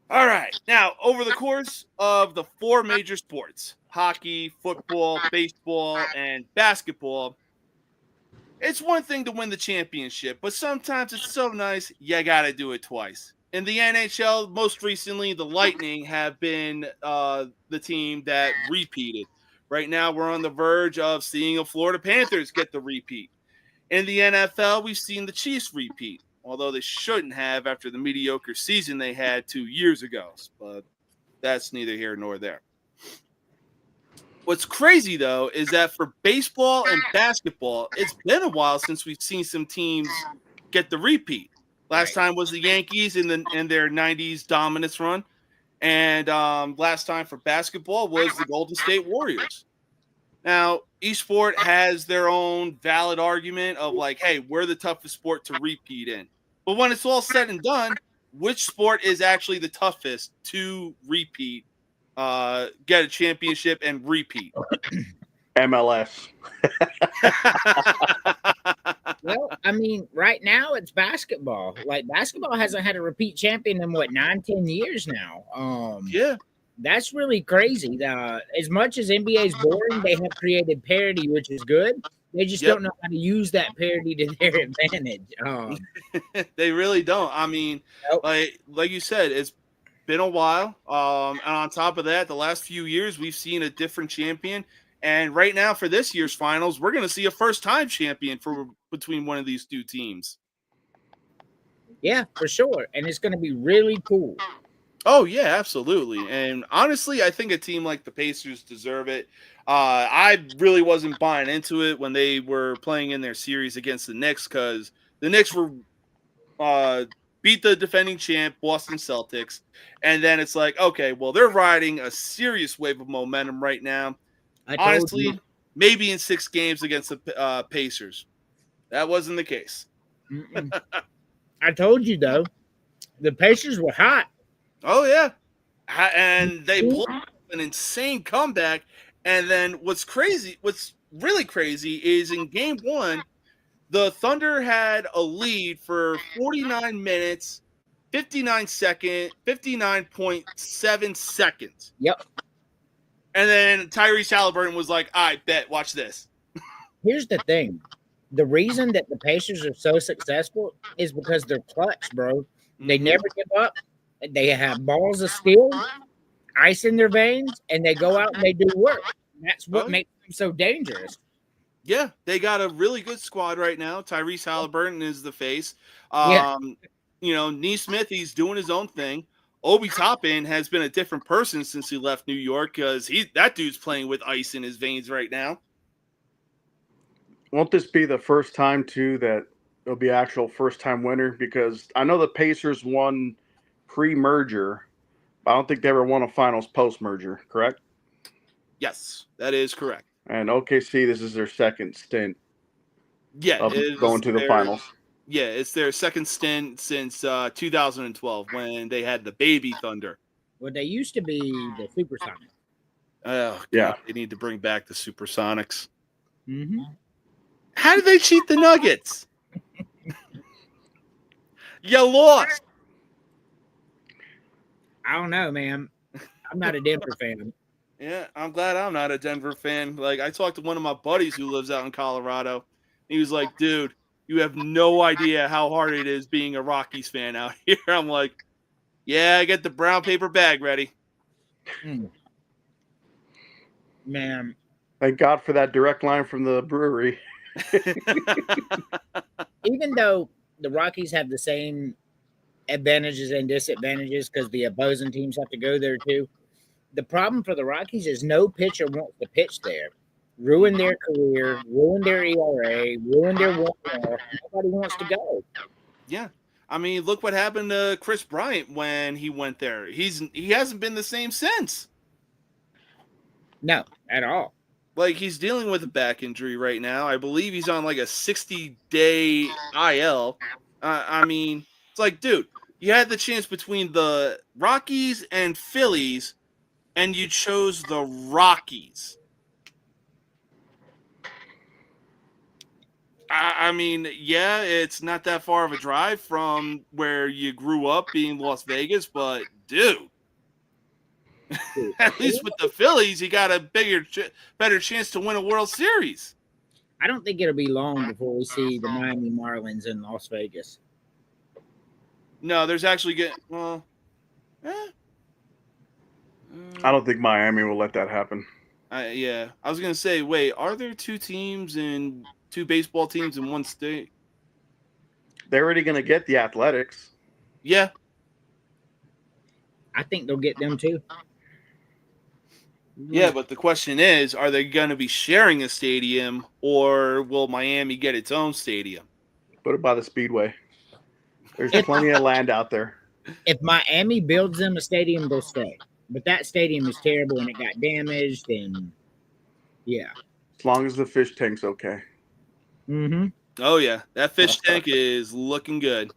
All right. Now, over the course of the four major sports, hockey, football, baseball, and basketball, it's one thing to win the championship, but sometimes it's so nice, you got to do it twice. In the NHL, most recently, the Lightning have been the team that repeated. Right now, we're on the verge of seeing the Florida Panthers get the repeat. In the NFL, we've seen the Chiefs repeat, although they shouldn't have after the mediocre season they had 2 years ago. But that's neither here nor there. What's crazy, though, is that for baseball and basketball, it's been a while since we've seen some teams get the repeat. Last time was the Yankees in their 90s dominance run. And last time for basketball was the Golden State Warriors. Now, each sport has their own valid argument of like, hey, we're the toughest sport to repeat in. But when it's all said and done, which sport is actually the toughest to repeat get a championship and repeat? MLS. Well, I mean, right now it's basketball. Like basketball hasn't had a repeat champion in what 9-10 years now. Yeah. That's really crazy. As much as NBA is boring, they have created parity, which is good. They just don't know how to use that parity to their advantage. They really don't. I mean, Nope. like you said, it's been a while. And on top of that, the last few years we've seen a different champion. And right now for this year's finals, we're going to see a first-time champion between one of these two teams. Yeah, for sure. And it's going to be really cool. Oh, yeah, absolutely. And honestly, I think a team like the Pacers deserve it. I really wasn't buying into it when they were playing in their series against the Knicks because the Knicks were beat the defending champ, Boston Celtics. And then it's like, okay, well, they're riding a serious wave of momentum right now. Honestly, maybe in 6 games against the Pacers. That wasn't the case. I told you, though, the Pacers were hot. Oh, yeah. And they pulled an insane comeback. And then what's really crazy is in game 1, the Thunder had a lead for 49 minutes, 59.7 seconds. Yep. And then Tyrese Halliburton was like, I bet, watch this. Here's the thing. The reason that the Pacers are so successful is because they're clutch, bro. They never give up. They have balls of steel, ice in their veins, and they go out and they do work. That's what makes them so dangerous. Yeah, they got a really good squad right now. Tyrese Halliburton is the face. Neesmith, he's doing his own thing. Obi Toppin has been a different person since he left New York because that dude's playing with ice in his veins right now. Won't this be the first time, too, that it'll be actual first-time winner? Because I know the Pacers won pre-merger, but I don't think they ever won a finals post-merger, correct? Yes, that is correct. And OKC, this is their second stint of going to the finals. Yeah, it's their second stint since 2012 when they had the baby Thunder. Well, they used to be the Supersonics. Oh, God, yeah. They need to bring back the Supersonics. Mm-hmm. How did they cheat the Nuggets? You lost. I don't know, man. I'm not a Denver fan. Yeah, I'm glad I'm not a Denver fan. Like, I talked to one of my buddies who lives out in Colorado. He was like, dude, you have no idea how hard it is being a Rockies fan out here. I'm like, yeah, I get the brown paper bag ready. Man. Thank God for that direct line from the brewery. Even though the Rockies have the same advantages and disadvantages because the opposing teams have to go there too, the problem for the Rockies is no pitcher wants to pitch there. Ruin their career, ruin their ERA, ruin their WAR. Nobody wants to go. Yeah. I mean, look what happened to Chris Bryant when he went there. He hasn't been the same since. No, at all. Like, he's dealing with a back injury right now. I believe he's on like a 60-day IL. I mean, it's like, dude, you had the chance between the Rockies and Phillies, and you chose the Rockies. I mean, yeah, it's not that far of a drive from where you grew up being Las Vegas, but dude, at least with the Phillies, you got a better chance to win a World Series. I don't think it'll be long before we see the Miami Marlins in Las Vegas. No, there's actually I don't think Miami will let that happen. Yeah, I was gonna say, wait, are there two baseball teams in one state? They're already going to get the Athletics. Yeah. I think they'll get them too. Yeah, but the question is, are they going to be sharing a stadium or will Miami get its own stadium? Put it by the Speedway. There's plenty of land out there. If Miami builds them a stadium, they'll stay. But that stadium is terrible and it got damaged and yeah. As long as the fish tank's okay. Mm-hmm. Oh, yeah. That fish tank is looking good.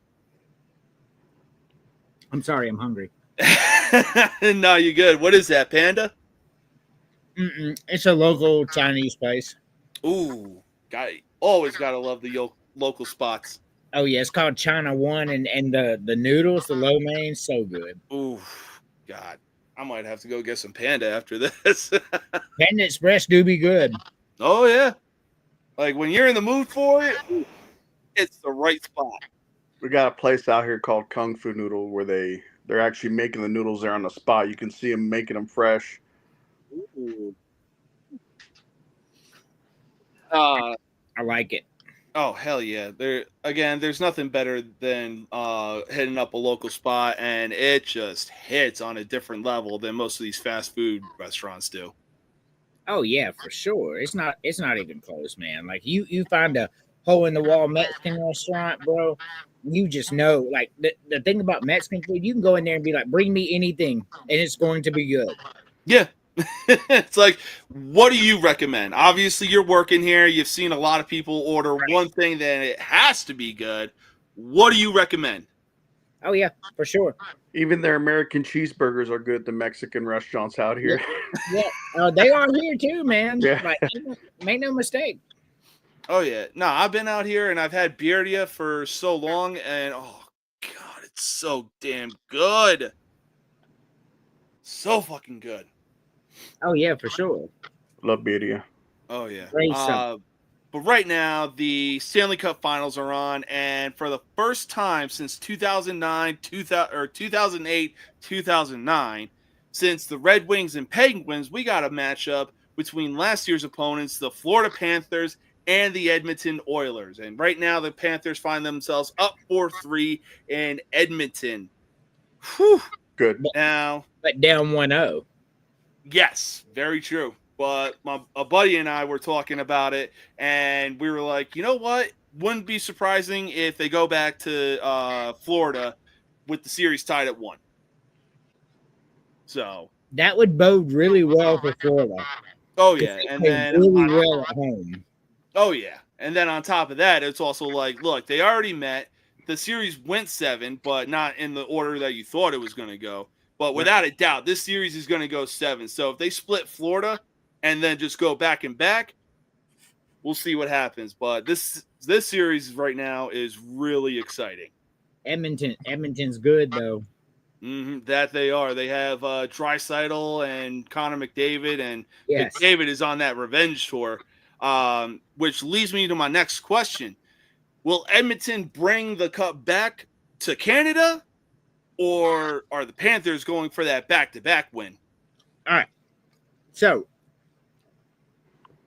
I'm sorry, I'm hungry. No, you good. What is that, Panda? It's a local Chinese place. Ooh, always gotta love the local spots. Oh yeah, it's called China One, and the noodles, the lo mein, so good. Ooh, God, I might have to go get some Panda after this. Panda Express do be good. Oh yeah, like when you're in the mood for it, it's the right spot. We got a place out here called Kung Fu Noodle where they're actually making the noodles there on the spot. You can see them making them fresh. Ooh. I like it. Oh hell yeah! There's nothing better than hitting up a local spot, and it just hits on a different level than most of these fast food restaurants do. Oh yeah, for sure. It's not even close, man. Like you find a hole in the wall Mexican restaurant, bro. You just know, like the thing about Mexican food, you can go in there and be like, bring me anything, and it's going to be good. Yeah. It's like, what do you recommend? Obviously, you're working here. You've seen a lot of people order one thing, then it has to be good. What do you recommend? Oh yeah, for sure. Even their American cheeseburgers are good at the Mexican restaurants out here. Yeah, they are here too, man. Yeah. Like, make no mistake. Oh yeah, no, I've been out here and I've had birria for so long, and oh god, it's so damn good, so fucking good. Oh yeah, for sure. Love birria. Oh yeah. Great stuff. But right now the Stanley Cup Finals are on, and for the first time since 2008, 2009, since the Red Wings and Penguins, we got a matchup between last year's opponents, the Florida Panthers and the Edmonton Oilers. And right now the Panthers find themselves up 4-3 in Edmonton. Whew. Good. Now, But down 1-0. yes, very true. But a buddy and I were talking about it, and we were like, you know what? Wouldn't be surprising if they go back to Florida with the series tied at 1. So That would bode really well for Florida. oh yeah, They and play then really well at home. oh yeah, and then on top of that, it's also like, look, they already met. The series went 7, but not in the order that you thought it was going to go. But without a doubt, this series is going to go 7. So if they split Florida and then just go back and back, we'll see what happens. But this series right now is really exciting. Edmonton's good though. That they are. They have Draisaitl and Connor McDavid, and Yes. McDavid is on that revenge tour, which leads me to my next question. Will Edmonton bring the cup back to Canada, or are the Panthers going for that back-to-back win? All right. So,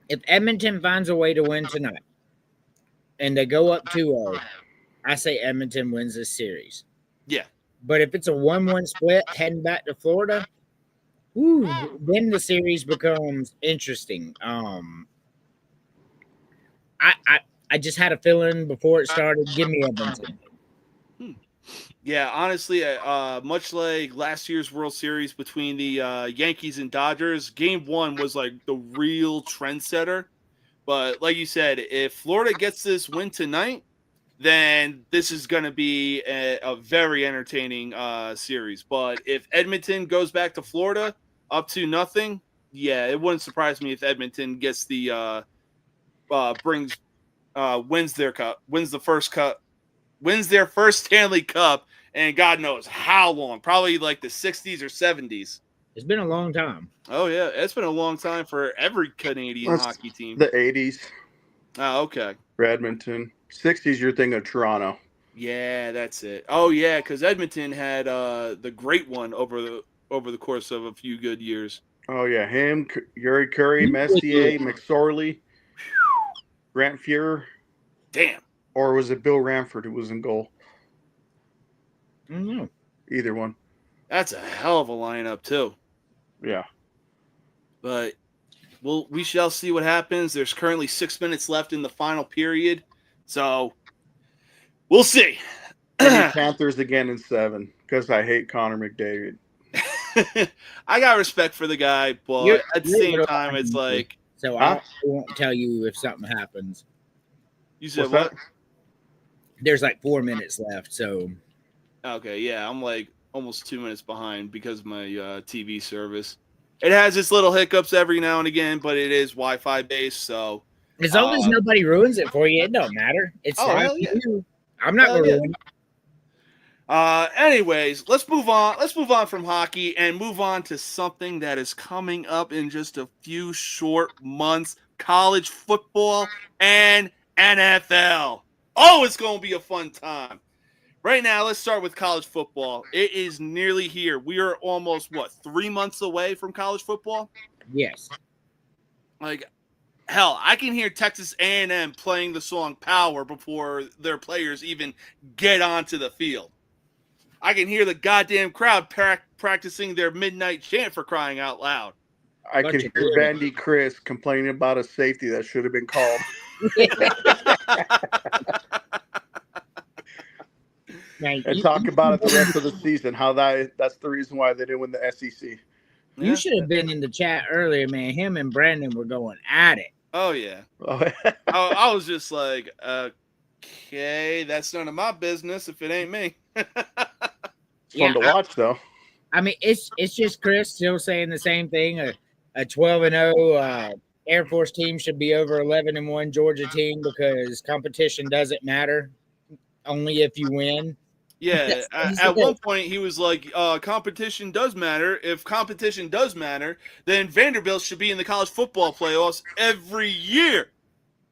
if Edmonton finds a way to win tonight and they go up 2-0, I say Edmonton wins this series. Yeah. But if it's a 1-1 split heading back to Florida, then the series becomes interesting. I just had a feeling before it started. Give me Edmonton. Yeah, honestly, much like last year's World Series between the Yankees and Dodgers, Game 1 was like the real trendsetter. But like you said, if Florida gets this win tonight, then this is going to be a very entertaining series. But if Edmonton goes back to Florida up 2-0, yeah, it wouldn't surprise me if Edmonton gets the wins their cup, wins their first Stanley Cup, and God knows how long, probably like the 60s or 70s. It's been a long time. Oh yeah, it's been a long time for every Canadian hockey team. The 80s. Oh, okay. For Edmonton. 60s, you're thinking of Toronto. Yeah, that's it. Oh yeah, because Edmonton had the great one over the course of a few good years. Oh yeah, him, Yuri Curry, Messier, McSorley, Grant Fuhrer. Damn. Or was it Bill Ranford who was in goal? I don't know. Either one. That's a hell of a lineup too. Yeah. But we shall see what happens. There's currently 6 minutes left in the final period, so we'll see. Panthers again in 7 because I hate Connor McDavid. I got respect for the guy, but at the same time, it's like. So I won't tell you if something happens. You said What's what? There's like 4 minutes left, so. Okay, yeah. I'm like, almost 2 minutes behind because of my TV service. It has its little hiccups every now and again, but it is Wi-Fi based, so As long as nobody ruins it for you, it don't matter. It's fine hell for yeah. you. I'm not Hell going to yeah. ruin it. Anyways, let's move on. Let's move on from hockey and move on to something that is coming up in just a few short months: college football and NFL. Oh, it's going to be a fun time. Right now, let's start with college football. It is nearly here. We are almost, 3 months away from college football? Yes. Like, hell, I can hear Texas A&M playing the song Power before their players even get onto the field. I can hear the goddamn crowd practicing their midnight chant, for crying out loud. I could hear Vandy Chris complaining about a safety that should have been called. Man, And talk about it the rest of the season, how that's the reason why they didn't win the SEC. You should have been in the chat earlier, man. Him and Brandon were going at it. Oh, yeah. Oh, I was just like, okay, that's none of my business if it ain't me. It's fun to watch, though. I mean, it's just Chris still saying the same thing. A 12-0 Air Force team should be over 11-1 Georgia team because competition doesn't matter, only if you win. Yeah, at one point he was like, competition does matter. If competition does matter, then Vanderbilt should be in the college football playoffs every year.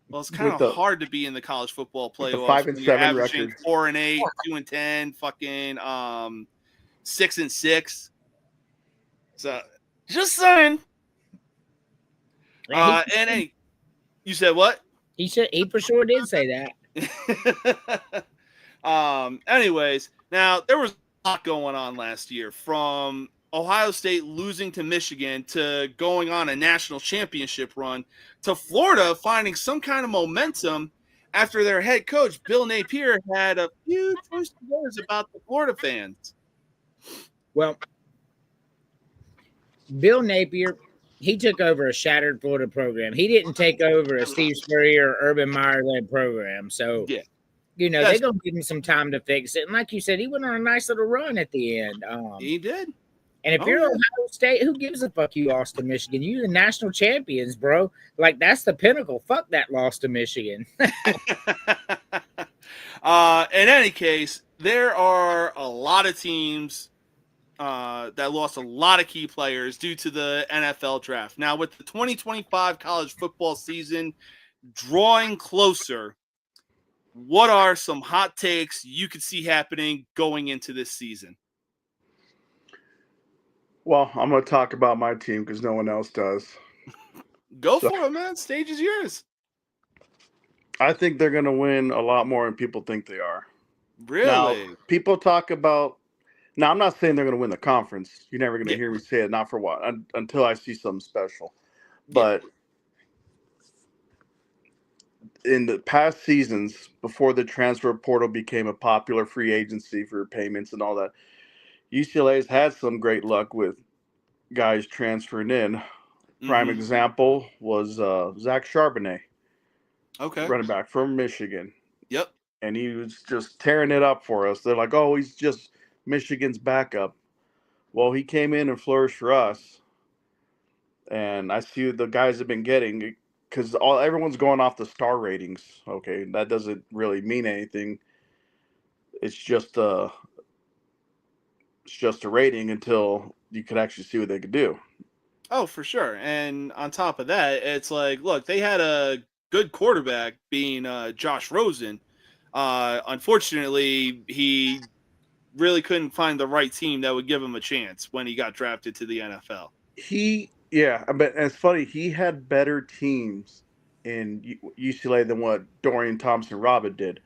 Well, it's kind of hard to be in the college football playoffs. 5-7 record, 4-8, 2-10, fucking 6-6. So just saying. You said what? He for sure did say that. Anyways, now there was a lot going on last year, from Ohio State losing to Michigan to going on a national championship run to Florida finding some kind of momentum after their head coach, Bill Napier, had a few choice words about the Florida fans. Well, Bill Napier, he took over a shattered Florida program. He didn't take over a Steve Spurrier or Urban Meyer-led program. So, yeah. They're going to give him some time to fix it. And like you said, he went on a nice little run at the end. He did. And if you're Ohio State, who gives a fuck you lost to Michigan? You're the national champions, bro. Like, that's the pinnacle. Fuck that loss to Michigan. In any case, there are a lot of teams that lost a lot of key players due to the NFL draft. Now, with the 2025 college football season drawing closer, what are some hot takes you could see happening going into this season? Well, I'm going to talk about my team because no one else does. Go for it, man. Stage is yours. I think they're going to win a lot more than people think they are. Really? Now, people talk about – now, I'm not saying they're going to win the conference. You're never going to hear me say it, not for what, until I see something special. But in the past seasons, before the transfer portal became a popular free agency for payments and all that, UCLA's had some great luck with guys transferring in. Prime example was Zach Charbonnet. Okay. Running back from Michigan. Yep. And he was just tearing it up for us. They're like, oh, he's just Michigan's backup. Well, he came in and flourished for us. And I see the guys have been getting, because everyone's going off the star ratings. Okay, that doesn't really mean anything. It's just a rating until you could actually see what they could do. Oh, for sure. And on top of that, it's like, look, they had a good quarterback being Josh Rosen. Unfortunately, he really couldn't find the right team that would give him a chance when he got drafted to the NFL. But it's funny, he had better teams in UCLA than what Dorian Thompson-Robert did,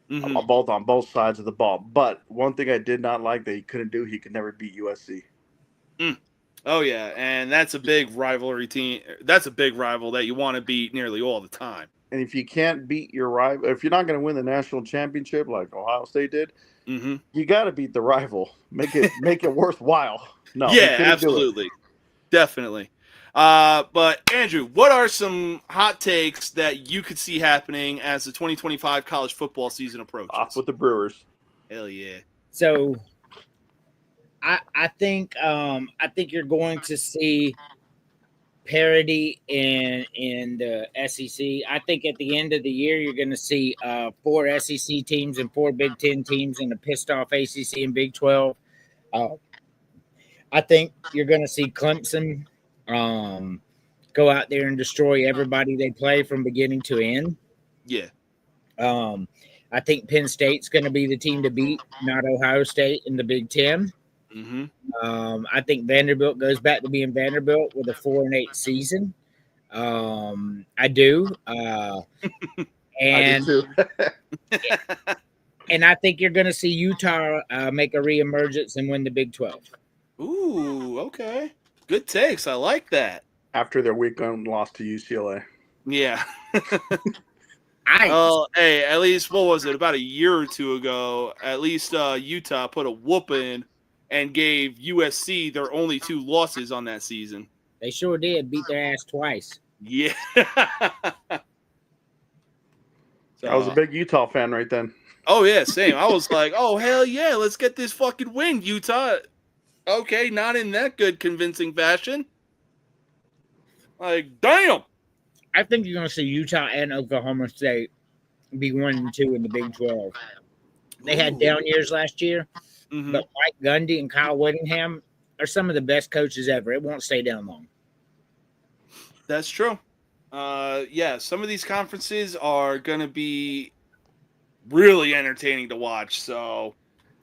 both on both sides of the ball. But one thing I did not like that he couldn't do, he could never beat USC. Oh, yeah, and that's a big rivalry team. That's a big rival that you want to beat nearly all the time. And if you can't beat your rival, if you're not going to win the national championship like Ohio State did, you got to beat the rival. Make it worthwhile. No, yeah, absolutely, definitely. But Andrew, what are some hot takes that you could see happening as the 2025 college football season approaches? Off with the Brewers. Hell yeah! So I think you're going to see parity in the SEC. I think at the end of the year, you're going to see 4 SEC teams and 4 Big Ten teams and a pissed off ACC and Big 12. I think you're going to see Clemson go out there and destroy everybody they play from beginning to end. Yeah. I think Penn State's going to be the team to beat, not Ohio State in the Big Ten. Mm-hmm. I think Vanderbilt goes back to being Vanderbilt with a 4-8 season. I do. And I do too. and I think you're going to see Utah make a reemergence and win the Big 12. Ooh, okay. Good takes. I like that. After their weekend loss to UCLA. Yeah. Oh, hey, at least, what was it, about a year or two ago, at least Utah put a whooping and gave USC their only 2 losses on that season. They sure did. Beat their ass twice. Yeah. So, I was a big Utah fan right then. Oh, yeah, same. I was like, oh, hell yeah, let's get this fucking win, Utah. Okay, not in that good convincing fashion. Like, damn. I think you're going to see Utah and Oklahoma State be 1 and 2 in the Big 12. They had down years last year, but Mike Gundy and Kyle Whittingham are some of the best coaches ever. It won't stay down long. That's true. Yeah, some of these conferences are going to be really entertaining to watch. So,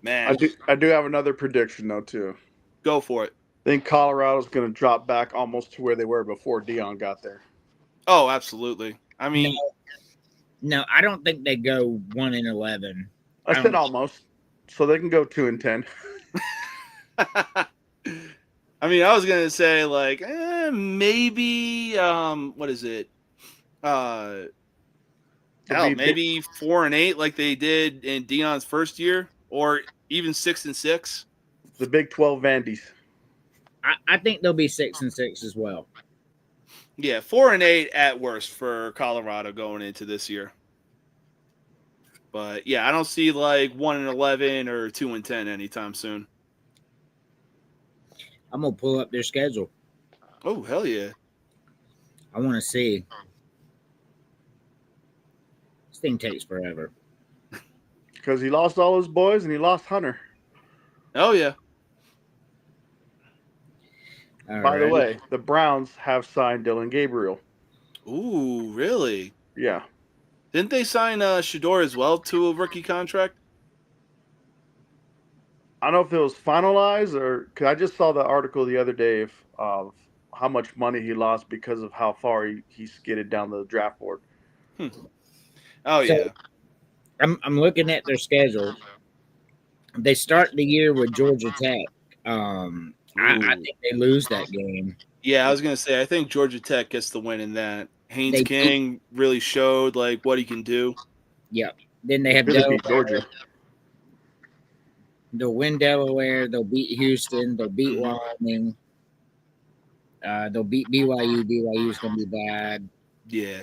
man. I do have another prediction, though, too. Go for it. I think Colorado's going to drop back almost to where they were before Dion got there. Oh, absolutely. I mean, no, I don't think they go 1 and 11. I said almost, so they can go 2 and 10. I mean, I was gonna say like maybe what is it? Maybe 4 and 8 like they did in Dion's first year, or even 6 and 6. The Big 12 Vandies. I think they'll be 6 and 6 as well. Yeah, 4 and 8 at worst for Colorado going into this year. But yeah, I don't see like 1 and 11 or 2 and 10 anytime soon. I'm gonna pull up their schedule. Oh, hell yeah! I want to see. This thing takes forever. Because he lost all his boys and he lost Hunter. Oh yeah. By the way, the Browns have signed Dylan Gabriel. Ooh, really? Yeah. Didn't they sign Shador as well to a rookie contract? I don't know if it was finalized or because I just saw the article the other day of how much money he lost because of how far he skidded down the draft board. Oh, yeah. I'm looking at their schedule. They start the year with Georgia Tech. I think they lose that game. Yeah, I was going to say, I think Georgia Tech gets the win in that. Haynes King really showed like what he can do. Yep. Then they have Really beat Georgia. They'll win Delaware. They'll beat Houston. They'll beat Wyoming. They'll beat BYU. BYU's going to be bad. Yeah.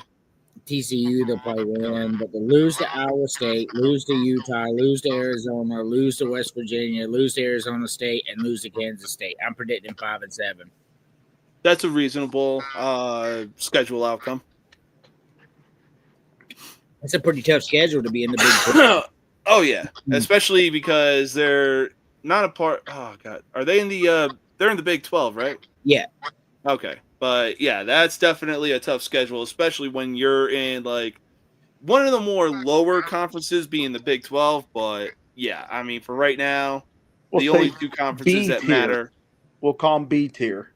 TCU, they'll probably win. But they'll lose to Iowa State, lose to Utah, lose to Arizona, lose to West Virginia, lose to Arizona State, and lose to Kansas State. I'm predicting 5 and 7. That's a reasonable schedule outcome. It's a pretty tough schedule to be in the Big 12. Oh yeah, especially because they're not a part. Oh god, are they in the? They're in the Big 12, right? Yeah. Okay, but yeah, that's definitely a tough schedule, especially when you're in like one of the more lower conferences, being the Big 12. But yeah, I mean, for right now, the only 2 conferences that matter. We'll call them B tier.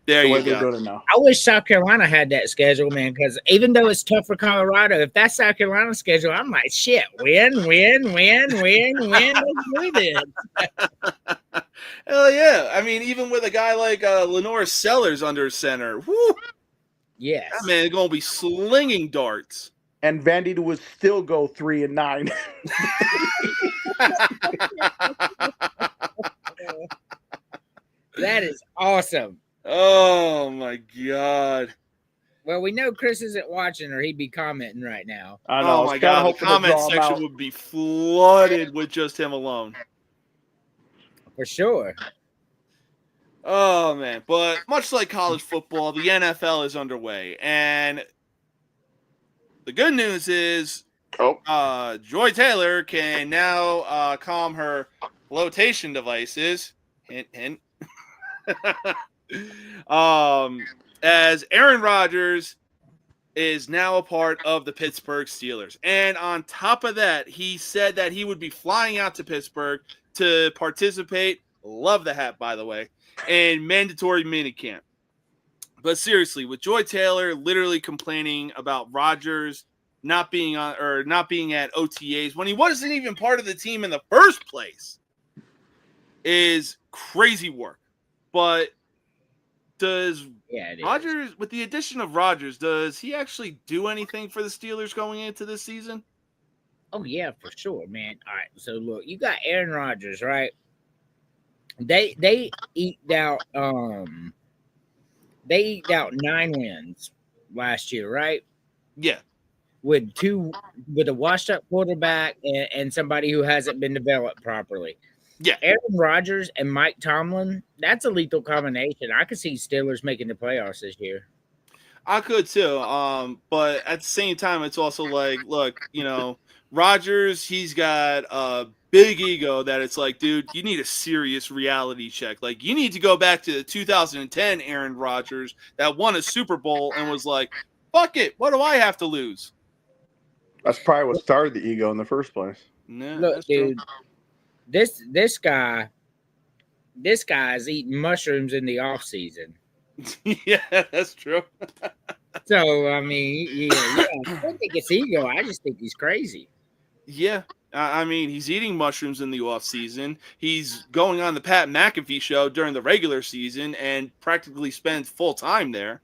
There you go. I wish South Carolina had that schedule, man, because even though it's tough for Colorado, if that's South Carolina's schedule, I'm like, shit, win. Let's do this. Hell yeah. I mean, even with a guy like Lenore Sellers under center, whoo, yes. that man is going to be slinging darts. And Vandy would still go 3 and 9. That is awesome. Oh my god! Well, we know Chris isn't watching, or he'd be commenting right now. I know. Oh my god! The comment section would be flooded with just him alone. For sure. Oh, man. But much like college football, the NFL is underway. And the good news is Joy Taylor can now calm her flotation devices. Hint, hint. As Aaron Rodgers is now a part of the Pittsburgh Steelers. And on top of that, he said that he would be flying out to Pittsburgh to participate, love the hat, by the way, in mandatory minicamp. But seriously, with Joy Taylor literally complaining about Rodgers not being at OTAs when he wasn't even part of the team in the first place is crazy work. But does Rodgers, with the addition of Rodgers, does he actually do anything for the Steelers going into this season? Oh, yeah, for sure, man. All right, so look, you got Aaron Rodgers, right? They eked out 9 wins last year, right? Yeah. With a washed up quarterback and somebody who hasn't been developed properly. Yeah. Aaron Rodgers and Mike Tomlin, that's a lethal combination. I could see Steelers making the playoffs this year. I could too. But at the same time, it's also like, look, Rodgers, he's got a big ego that it's like, dude, you need a serious reality check. Like, you need to go back to the 2010 Aaron Rodgers that won a Super Bowl and was like, fuck it, what do I have to lose? That's probably what started the ego in the first place. No, look, dude, this guy is eating mushrooms in the off season. Yeah, that's true. So I mean, I don't think it's ego. I just think he's crazy. Yeah. I mean, he's eating mushrooms in the off season. He's going on the Pat McAfee show during the regular season and practically spends full time there.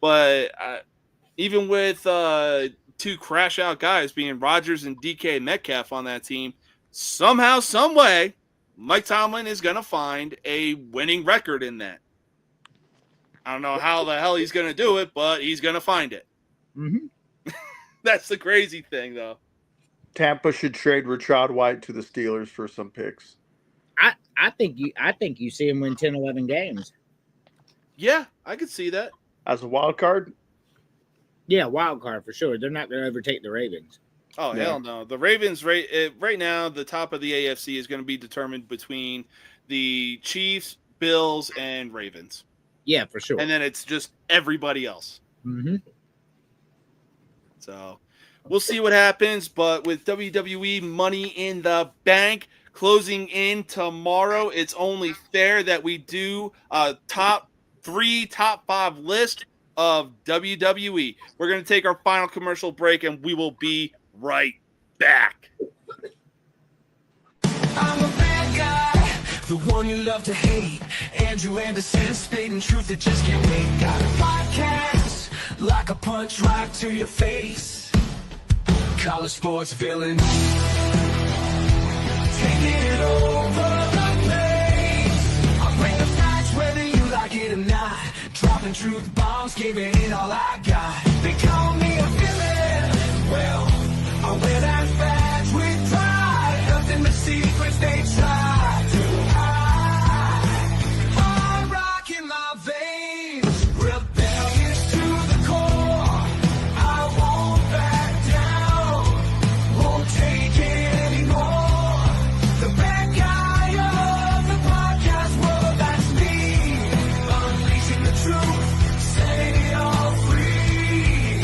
But even with two crash out guys being Rodgers and DK Metcalf on that team, somehow, some way, Mike Tomlin is going to find a winning record in that. I don't know how the hell he's going to do it, but he's going to find it. Mm-hmm. That's the crazy thing, though. Tampa should trade Rashad White to the Steelers for some picks. I think you see him win 10, 11 games. Yeah, I could see that. As a wild card? Yeah, wild card for sure. They're not going to overtake the Ravens. Oh, Yeah. hell no. The Ravens, right now, the top of the AFC is going to be determined between the Chiefs, Bills, and Ravens. Yeah, for sure. And then it's just everybody else. Mm-hmm. So we'll see what happens. But with WWE Money in the Bank closing in tomorrow, it's only fair that we do a top 5 list of WWE. We're going to take our final commercial break, and we will be right back. I'm a bad guy, the one you love to hate. Andrew Anderson, spitting truth that just can't wait. Got a podcast, like a punch right to your face. College sports villain, taking it over the place. I bring the facts whether you like it or not. Dropping truth bombs, giving it all I got. They call me a villain. Well, I wear that badge with pride. Nothing but secrets they try to hide. I'm rocking my veins, rebellious to the core. I won't back down, won't take it anymore. The bad guy of the podcast world, that's me. Unleashing the truth, setting it all free.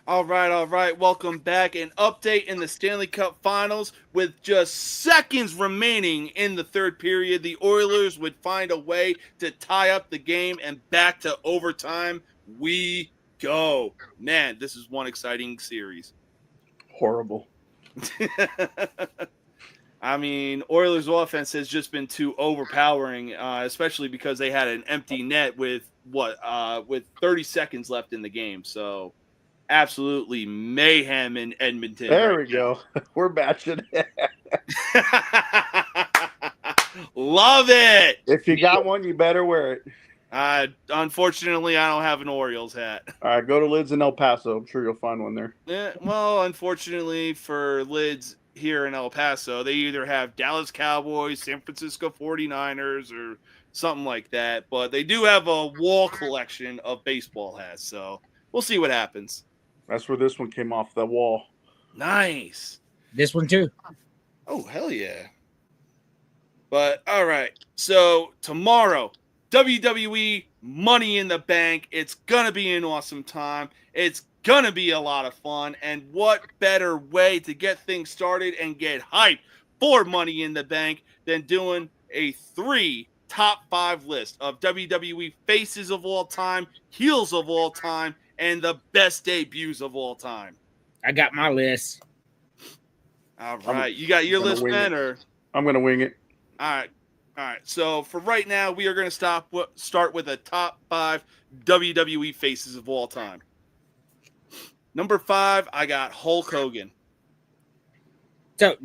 All right. Welcome back. An update in the Stanley Cup Finals. With just seconds remaining in the third period, the Oilers would find a way to tie up the game, and back to overtime we go. Man, this is one exciting series. Horrible. I mean, Oilers' offense has just been too overpowering, especially because they had an empty net with 30 seconds left in the game. So, absolutely mayhem in Edmonton. There we go. We're matching. Love it. If you got one, you better wear it. Unfortunately, I don't have an Orioles hat. All right, go to Lids in El Paso. I'm sure you'll find one there. Well, unfortunately for Lids here in El Paso, they either have Dallas Cowboys, San Francisco 49ers, or something like that. But they do have a wall collection of baseball hats, so we'll see what happens. That's where this one came off the wall. Nice. This one too. Oh, hell yeah. But, all right. So, tomorrow, WWE Money in the Bank. It's going to be an awesome time. It's going to be a lot of fun. And what better way to get things started and get hyped for Money in the Bank than doing a 3 top 5 list of WWE faces of all time, heels of all time, and the best debuts of all time. I got my list. All right. You got your list, Ben? Or I'm going to wing it. All right. So for right now, we are going to start with a top 5 WWE faces of all time. Number 5, I got Hulk Hogan. So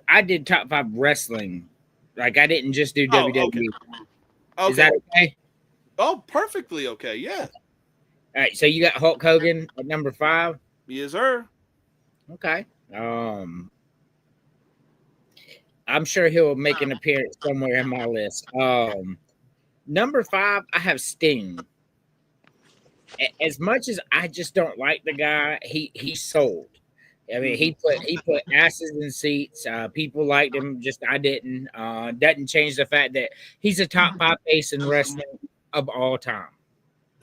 I did top 5 wrestling. Like, I didn't just do WWE. Okay. Is that okay? Oh, perfectly okay. Yeah. All right. So you got Hulk Hogan at number 5. Yes, sir. Okay. I'm sure he'll make an appearance somewhere in my list. Number 5, I have Sting. As much as I just don't like the guy, he sold. I mean, he put asses in seats. People liked him, just I didn't. Doesn't change the fact that he's a top 5 face in wrestling of all time.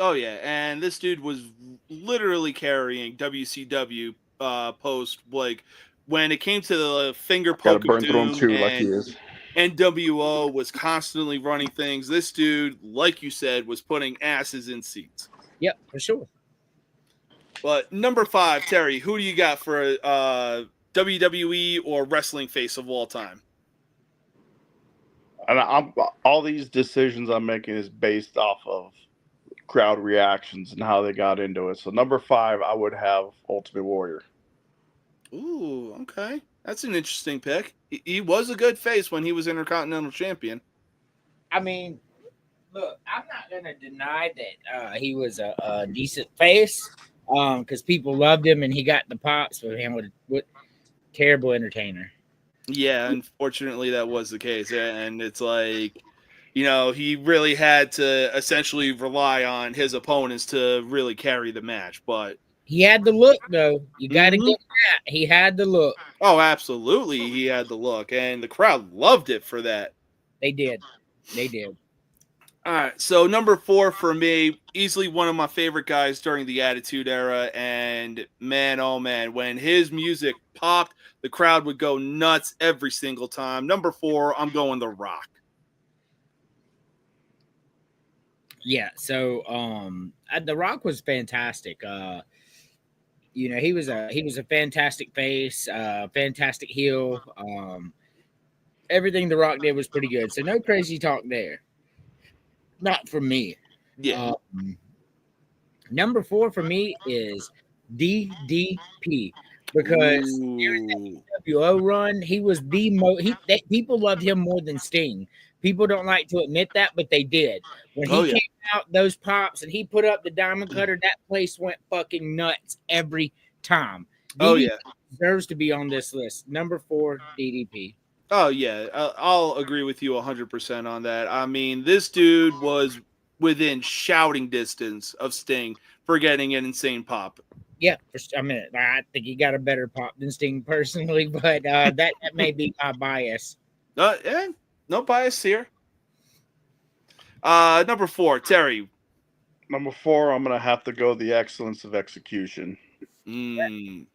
Oh yeah, and this dude was literally carrying WCW post, like when it came to the finger poke of doom, too, like he is. NWO was constantly running things. This dude, like you said, was putting asses in seats. Yep, for sure. But number 5, Terry, who do you got for WWE or wrestling face of all time? And all these decisions I'm making is based off of crowd reactions and how they got into it. So number 5, I would have Ultimate Warrior. Ooh, okay. That's an interesting pick. He was a good face when he was Intercontinental Champion. I mean, look, I'm not going to deny that he was a decent face because people loved him and he got the pops for him with terrible entertainer. Yeah, unfortunately, that was the case. And it's like, you know, he really had to essentially rely on his opponents to really carry the match. But he had the look, though. You got to get that. He had the look. Oh, absolutely. He had the look. And the crowd loved it for that. They did. All right. So number 4 for me, easily one of my favorite guys during the Attitude Era. And man, oh man, when his music popped, the crowd would go nuts every single time. Number 4, I'm going The Rock. Yeah. So The Rock was fantastic. You know, he was a fantastic face, fantastic heel. Everything The Rock did was pretty good. So no crazy talk there. Not for me. Yeah. Number 4 for me is DDP because during that NWO run, he was the people loved him more than Sting. People don't like to admit that, but they did. When he came out, those pops, and he put up the diamond cutter, that place went fucking nuts every time. DDP deserves to be on this list. Number 4, DDP. Oh, yeah. I'll agree with you 100% on that. I mean, this dude was within shouting distance of Sting for getting an insane pop. Yeah, I mean, I think he got a better pop than Sting personally, but that may be my bias. Yeah, no bias here. Number 4, Terry. Number 4, I'm going to have to go the excellence of execution. Mm.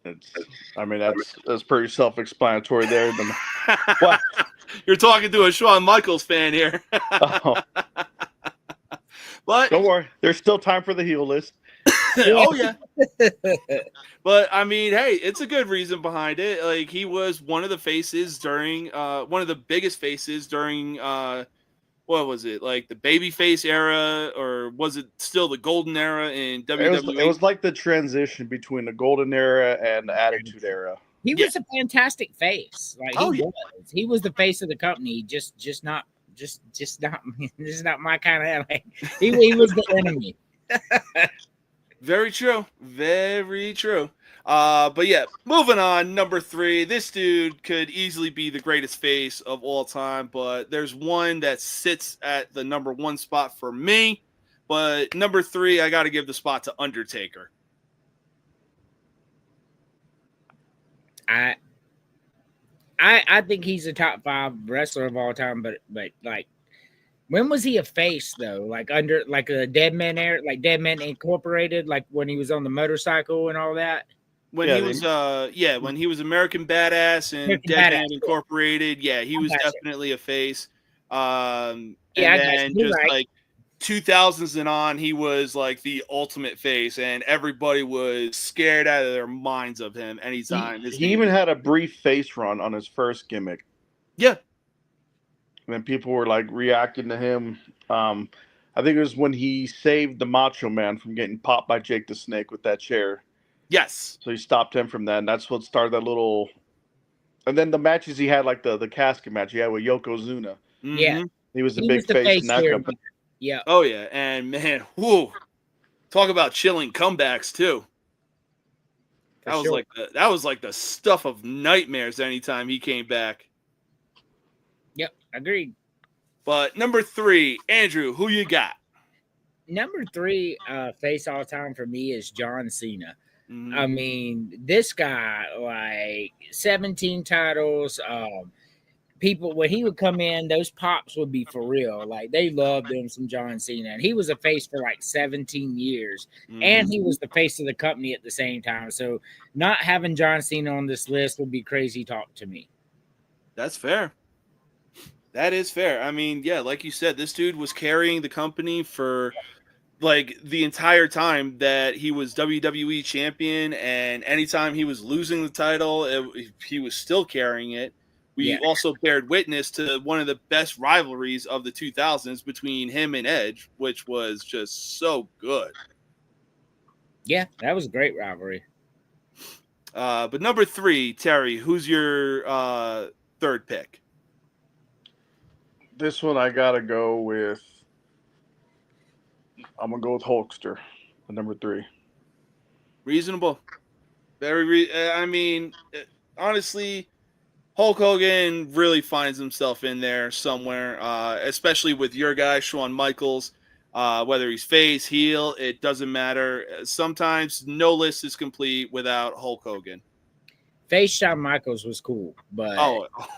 That's pretty self-explanatory there. What? You're talking to a Shawn Michaels fan here. Oh, But don't worry, there's still time for the heel list. oh yeah. But I mean, hey, it's a good reason behind it. Like he was one of the faces during one of the biggest faces during what was it? Like the babyface era, or was it still the golden era in WWE? It was like the transition between the golden era and the attitude era. He was a fantastic face. Like he was the face of the company. Just not my kind of. Like, he was the enemy. Very true. Very true. But yeah, moving on. Number 3. This dude could easily be the greatest face of all time, but there's one that sits at the number 1 spot for me. But number 3, I got to give the spot to Undertaker. I think he's a top 5 wrestler of all time, but like, when was he a face though? Like under like a Dead Man era, like Dead Man Incorporated, like when he was on the motorcycle and all that. When he was when he was American Badass and Dead Man Incorporated, yeah, he was definitely a face. And then just like 2000s and on, he was like the ultimate face, and everybody was scared out of their minds of him anytime. He even had a brief face run on his first gimmick. Yeah. And then people were like reacting to him. I think it was when he saved the Macho Man from getting popped by Jake the Snake with that chair. Yes. So he stopped him from that, and that's what started that little. And then the matches he had, like the casket match he had with Yokozuna. Mm-hmm. Yeah. He was the big face in that company. Yeah. Oh yeah, and man, whoo, talk about chilling comebacks too. That was like the stuff of nightmares anytime he came back. Yep, agreed. But number 3, Andrew, who you got? Number 3 face all time for me is John Cena. Mm-hmm. I mean, this guy, like 17 titles. People, when he would come in, those pops would be for real. Like they loved him some John Cena. And he was a face for like 17 years. Mm-hmm. And he was the face of the company at the same time. So not having John Cena on this list would be crazy talk to me. That's fair. That is fair. I mean, yeah, like you said, this dude was carrying the company for like the entire time that he was WWE champion, and anytime he was losing the title, he was still carrying it. We also bared witness to one of the best rivalries of the 2000s between him and Edge, which was just so good. Yeah, that was a great rivalry. But number 3, Terry, who's your 3rd pick? This one I gotta go with. I'm gonna go with Hulkster, the number 3. Reasonable. Very. I mean, honestly, Hulk Hogan really finds himself in there somewhere, especially with your guy Shawn Michaels. Whether he's face, heel, it doesn't matter. Sometimes no list is complete without Hulk Hogan. Face Shawn Michaels was cool, but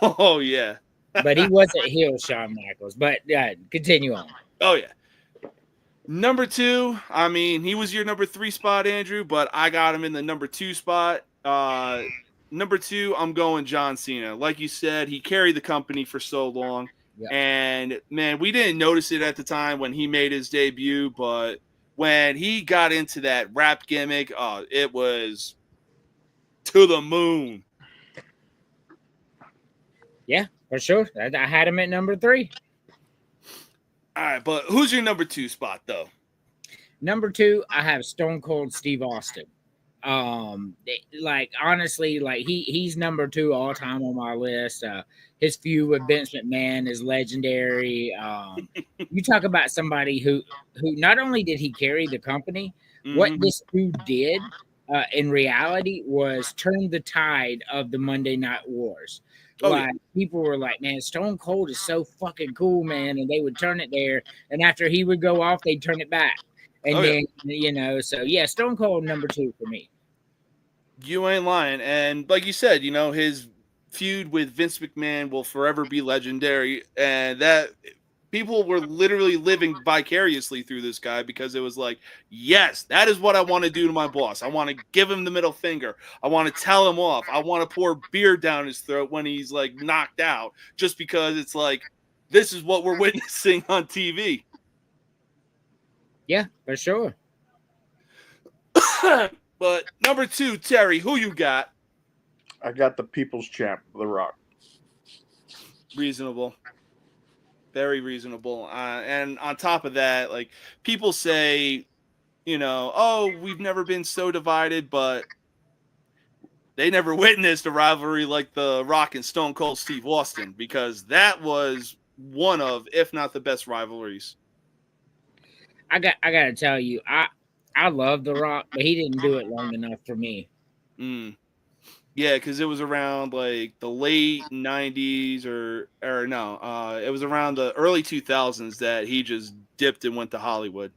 oh yeah. But he wasn't heel Shawn Michaels. But continue on. Oh yeah. Number 2, I mean, he was your number 3 spot, Andrew, but I got him in the number 2 spot. Number 2, I'm going John Cena. Like you said, he carried the company for so long. Yeah. And, man, we didn't notice it at the time when he made his debut, but when he got into that rap gimmick, it was to the moon. Yeah, for sure. I had him at number 3. All right, but who's your number 2 spot, though? Number 2, I have Stone Cold Steve Austin. Like honestly, like he's number 2 all time on my list. His feud with Vince McMahon is legendary. You talk about somebody who not only did he carry the company, what this dude did in reality was turn the tide of the Monday Night Wars. People were like, man, Stone Cold is so fucking cool, man. And they would turn it there. And after he would go off, they'd turn it back. And so yeah, Stone Cold number 2 for me. You ain't lying. And like you said, his feud with Vince McMahon will forever be legendary. And that people were literally living vicariously through this guy because it was like, yes, that is what I want to do to my boss. I want to give him the middle finger. I want to tell him off. I want to pour beer down his throat when he's like knocked out, just because it's like, this is what we're witnessing on TV. Yeah, for sure. But number 2, Terry, who you got? I got the people's champ, The Rock. Reasonable. Very reasonable. And on top of that, like, people say, you know, oh, we've never been so divided, but they never witnessed a rivalry like the Rock and Stone Cold Steve Austin, because that was one of, if not the best rivalries. I gotta tell you, I love The Rock, but he didn't do it long enough for me. Yeah, because it was around like the late 90s or no, it was around the early 2000s that he just dipped and went to Hollywood.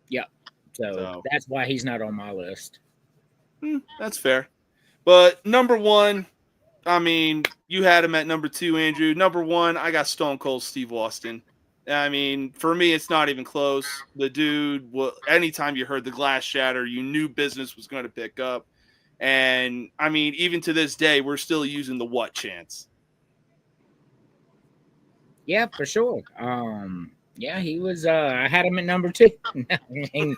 Yep. So that's why he's not on my list. That's fair. But number 1, I mean, you had him at number 2, Andrew. Number 1, I got Stone Cold Steve Austin. I mean, for me, it's not even close. The dude, anytime you heard the glass shatter, you knew business was going to pick up. And, I mean, even to this day, we're still using the what chance. Yeah, for sure. Yeah, he was. I had him at number 2. Nothing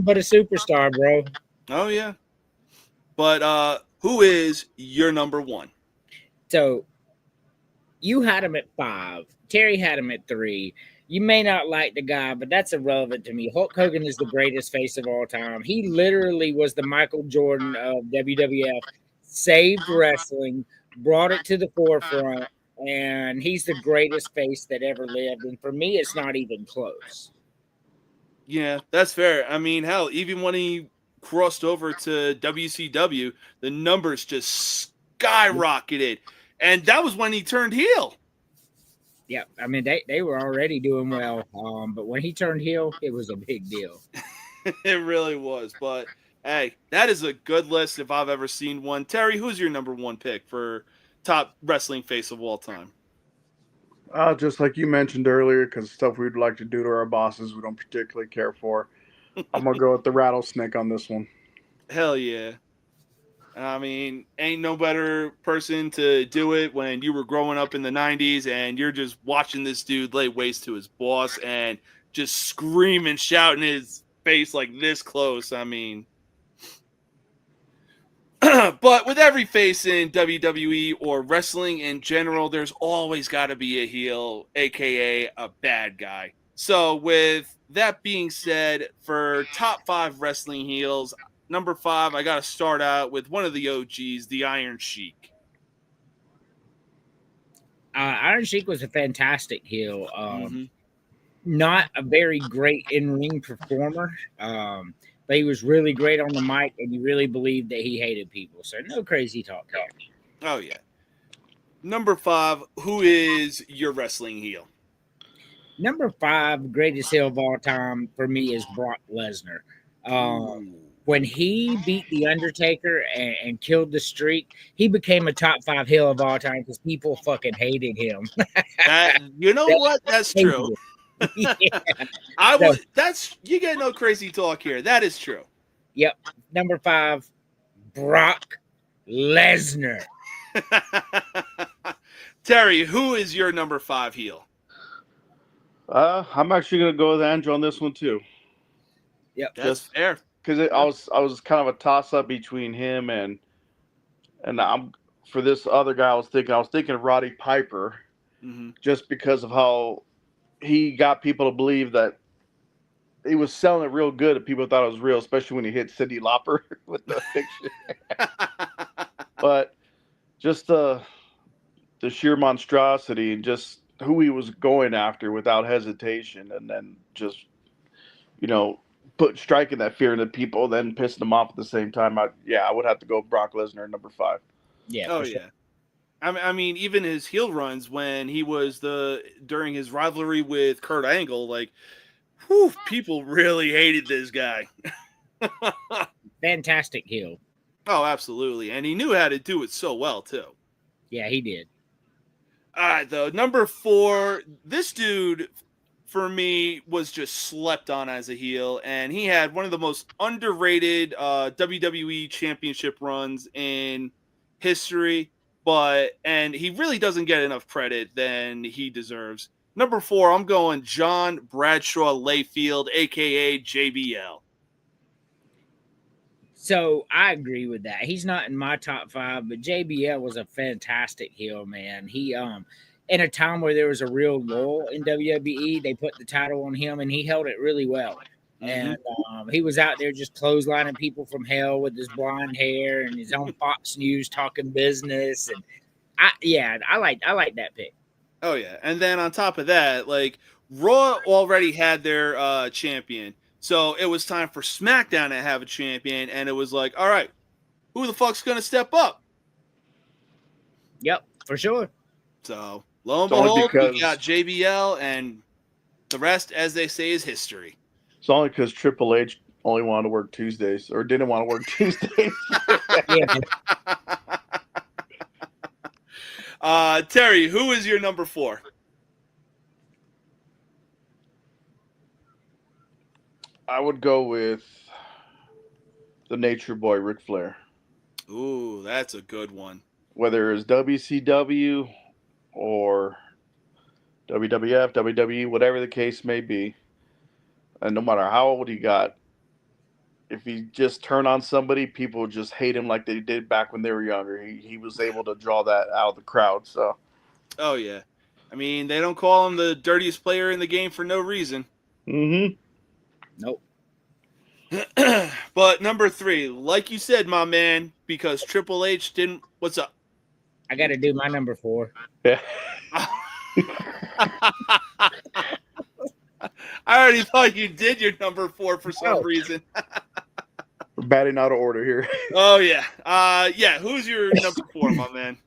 but a superstar, bro. Oh, yeah. But who is your number 1? So you had him at 5. Terry had him at 3. You may not like the guy, but that's irrelevant to me. Hulk Hogan is the greatest face of all time. He literally was the Michael Jordan of WWF, saved wrestling, brought it to the forefront, and he's the greatest face that ever lived. And for me, it's not even close. Yeah, that's fair. I mean, hell, even when he crossed over to WCW, the numbers just skyrocketed. And that was when he turned heel. Yeah, I mean, they were already doing well, but when he turned heel, it was a big deal. It really was. But, hey, that is a good list if I've ever seen one. Terry, who's your number 1 pick for top wrestling face of all time? Just like you mentioned earlier, because stuff we'd like to do to our bosses we don't particularly care for. I'm going to go with the Rattlesnake on this one. Hell yeah. I mean, ain't no better person to do it when you were growing up in the 90s and you're just watching this dude lay waste to his boss and just screaming, shouting his face like this close. I mean, but with every face in WWE or wrestling in general, there's always got to be a heel, aka a bad guy. So with that being said, for top 5 wrestling heels, number 5, I got to start out with one of the OGs, the Iron Sheik. Iron Sheik was a fantastic heel. Not a very great in-ring performer, but he was really great on the mic, and you really believed that he hated people. So no crazy talk there. Oh, yeah. Number 5, who is your wrestling heel? Number 5, greatest heel of all time for me is Brock Lesnar. When he beat The Undertaker and killed the streak, he became a top 5 heel of all time because people fucking hated him. You know what? That's true. Yeah. You get no crazy talk here. That is true. Yep. Number 5, Brock Lesnar. Terry, who is your number 5 heel? I'm actually going to go with Andrew on this one too. Yep. That's fair. Because I was kind of a toss up between him and I'm for this other guy. I was thinking of Roddy Piper, just because of how he got people to believe that he was selling it real good, and people thought it was real, especially when he hit Cyndi Lauper with the picture. But just the sheer monstrosity and just who he was going after without hesitation, and then just striking that fear into people, then pissing them off at the same time. I would have to go Brock Lesnar number 5. Yeah. Oh, sure. yeah. I mean, even his heel runs when he was during his rivalry with Kurt Angle, like, people really hated this guy. Fantastic heel. Oh, absolutely. And he knew how to do it so well, too. Yeah, he did. All right, though. Number 4, this dude for me was just slept on as a heel, and he had one of the most underrated WWE championship runs in history, and he really doesn't get enough credit than he deserves. Number 4, I'm going John Bradshaw Layfield, aka JBL. So I agree with that. He's not in my top 5, but JBL was a fantastic heel, man. He in a time where there was a real lull in WWE, they put the title on him and he held it really well. And he was out there just clotheslining people from hell with his blonde hair and his own Fox News talking business. And I like that pick. Oh yeah, and then on top of that, like Raw already had their champion, so it was time for SmackDown to have a champion, and it was like, all right, who the fuck's gonna step up? Yep, for sure. So lo and It's only behold, we because- got JBL, and the rest, as they say, is history. It's only because Triple H only wanted to work Tuesdays or didn't want to work Tuesdays. Yeah. Terry, who is your number 4? I would go with the Nature Boy, Ric Flair. Ooh, that's a good one. Whether it's WCW or WWF, WWE, whatever the case may be, and no matter how old he got, if he just turned on somebody, people would just hate him like they did back when they were younger. He was able to draw that out of the crowd. So, Oh yeah, I mean they don't call him the dirtiest player in the game for no reason. Nope. But number 3, like you said, my man, because Triple H didn't. What's up? I got to do my number 4. yeah. I already thought you did your number 4 for some reason. We're batting out of order here. Oh yeah, yeah. Who's your number 4, my man?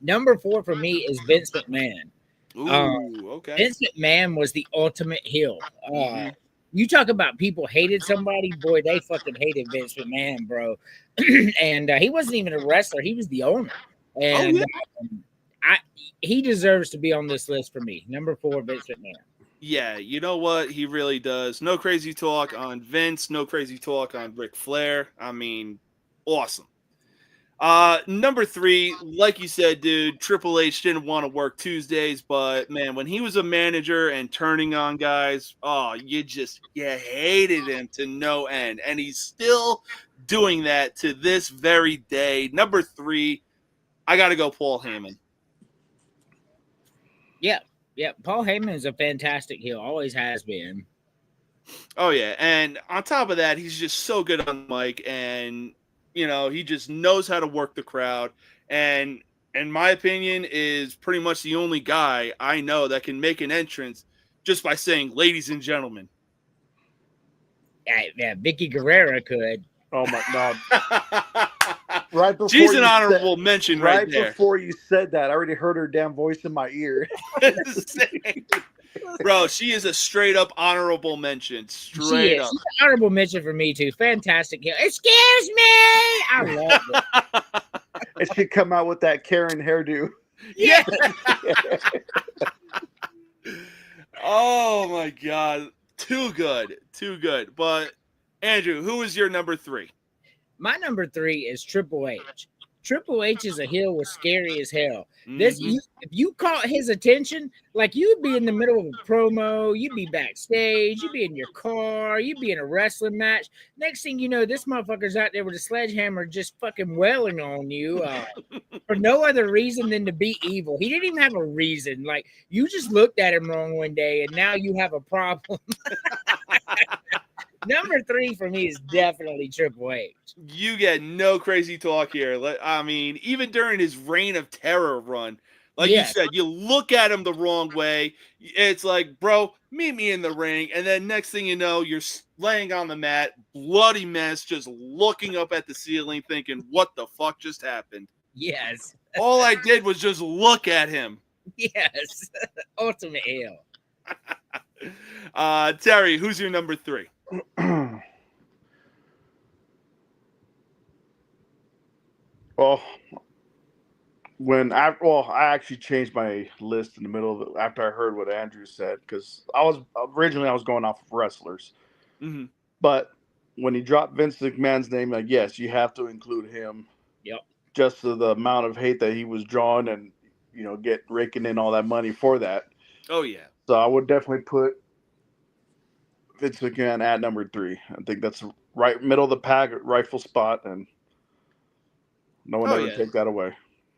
Number 4 for me is Vince McMahon. Ooh, okay. Vince McMahon was the ultimate heel. You talk about people hated somebody, boy, they fucking hated Vince McMahon, bro. And he wasn't even a wrestler; he was the owner. And he deserves to be on this list for me. Number 4, Vince McMahon. Yeah, you know what? He really does. No crazy talk on Vince. No crazy talk on Ric Flair. I mean, awesome. Number 3, like you said, dude, Triple H didn't want to work Tuesdays, but man, when he was a manager and turning on guys, you hated him to no end. And he's still doing that to this very day. Number 3, I got to go Paul Heyman. Yeah, Paul Heyman is a fantastic heel, always has been. Oh, yeah. And on top of that, he's just so good on the mic, and, you know, he just knows how to work the crowd. And in my opinion, is pretty much the only guy I know that can make an entrance just by saying, ladies and gentlemen. Yeah, Vicky Guerrera could. Oh my God! Right before She's an you honorable mention right there. Before you said that, I already heard her damn voice in my ear. Bro, she is a straight up honorable mention. Straight up. She's an honorable mention for me too. Fantastic heel. Excuse me. I love it. And she'd come out with that Karen hairdo. Yeah. Oh my God. Too good. Too good. But Andrew, who is your number 3? My number 3 is Triple H. Triple H is a heel was scary as hell. If you caught his attention, like you'd be in the middle of a promo, you'd be backstage, you'd be in your car, you'd be in a wrestling match. Next thing you know, this motherfucker's out there with a sledgehammer just fucking wailing on you for no other reason than to be evil. He didn't even have a reason. Like you just looked at him wrong one day and now you have a problem. Number 3 for me is definitely Triple H. You get no crazy talk here. I mean, even during his reign of terror run, like you said, you look at him the wrong way. It's like, bro, meet me in the ring. And then next thing you know, you're laying on the mat, bloody mess, just looking up at the ceiling thinking, what the fuck just happened? Yes. All I did was just look at him. Yes. Ultimate heel. Terry, who's your number 3? Well, I actually changed my list in the middle of it after I heard what Andrew said, because I was going off of wrestlers, Mm-hmm. but when he dropped Vince McMahon's name, like, yes, you have to include him. Yep. Just to the amount of hate that he was drawing, and get raking in all that money for that. Oh yeah. So I would definitely put Vince McMahon at number 3. I think that's right middle of the pack, rightful spot, and no one ever take that away.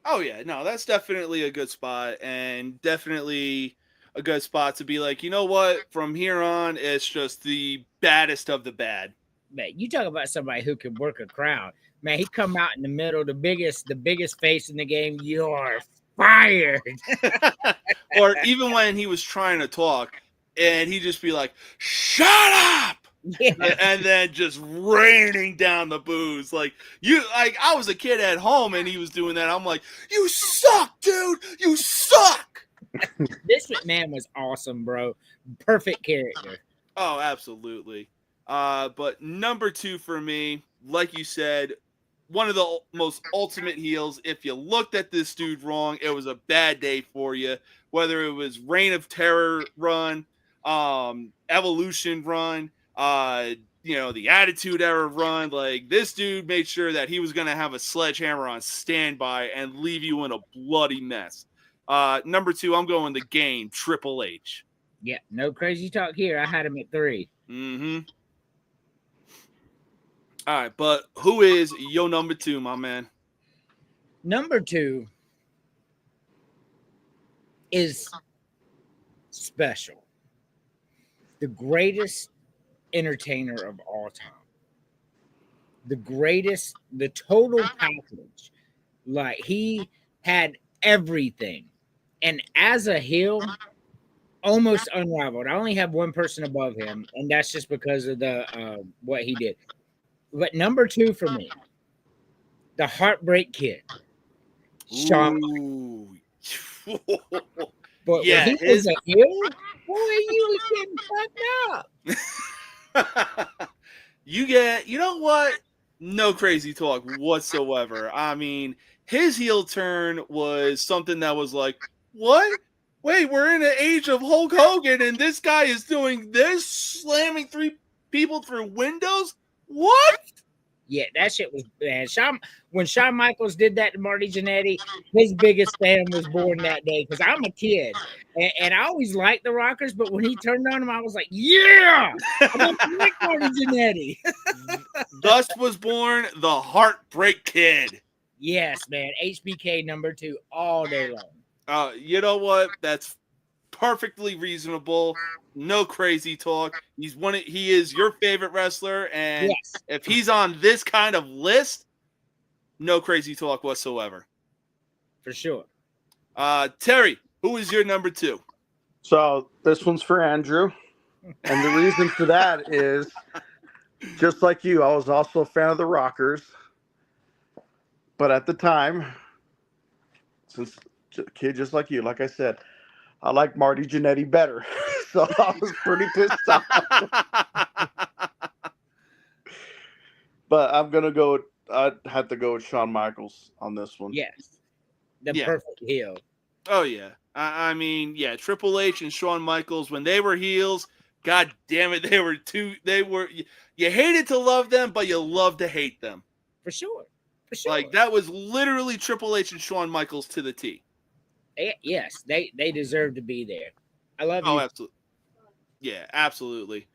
Oh yeah, no, that's definitely a good spot, and definitely a good spot to be like, you know what? From here on, it's just the baddest of the bad. Man, you talk about somebody who can work a crowd. Man, he come out in the middle, the biggest face in the game. You are fired. Or even when he was trying to talk, and he'd just be like, "Shut up!" Yeah. And then just raining down the booze. Like I was a kid at home, and he was doing that. I'm like, "You suck, dude! You suck!" This McMahon was awesome, bro. Perfect character. Oh, absolutely. But number 2 for me, like you said, one of the most ultimate heels. If you looked at this dude wrong, it was a bad day for you. Whether it was Reign of Terror run, Evolution run, the Attitude Era run, like this dude made sure that he was going to have a sledgehammer on standby and leave you in a bloody mess. Number 2, I'm going the Game, Triple H. Yeah, no crazy talk here. I had him at 3. Mm-hmm. All right, but who is your number 2, my man? Number 2 is special. The greatest entertainer of all time. The total package. Like, he had everything. And as a heel, almost unrivaled. I only have one person above him, and that's just because of the what he did. But number 2 for me, the Heartbreak Kid, Shawn. But yeah, when he was a heel, boy, you was getting fucked up. You know what? No crazy talk whatsoever. I mean, his heel turn was something that was like, what? Wait, we're in the age of Hulk Hogan, and this guy is doing this, slamming 3 people through windows? What? Yeah, that shit was bad. When Shawn Michaels did that to Marty Jannetty, his biggest fan was born that day, because I'm a kid. And I always liked the Rockers, but when he turned on him, I was like, yeah! I don't like Marty Jannetty. Thus was born the Heartbreak Kid. Yes, man. HBK number 2 all day long. You know what? That's perfectly reasonable. No crazy talk. He is your favorite wrestler, and Yes. if he's on this kind of list, no crazy talk whatsoever. For sure. Terry, who is your number 2? So this one's for Andrew. And the reason for that is, just like you, I was also a fan of the Rockers. But at the time, since a kid just like you, like I said, I like Marty Jannetty better. So I was pretty pissed off. But I'd have to go with Shawn Michaels on this one. Yes. The perfect heel. Oh, yeah. I mean, yeah, Triple H and Shawn Michaels, when they were heels, god damn it, you hated to love them, but you loved to hate them. For sure. For sure. Like, that was literally Triple H and Shawn Michaels to the T. Yes, they deserve to be there. I love you. Oh, absolutely. Yeah, absolutely.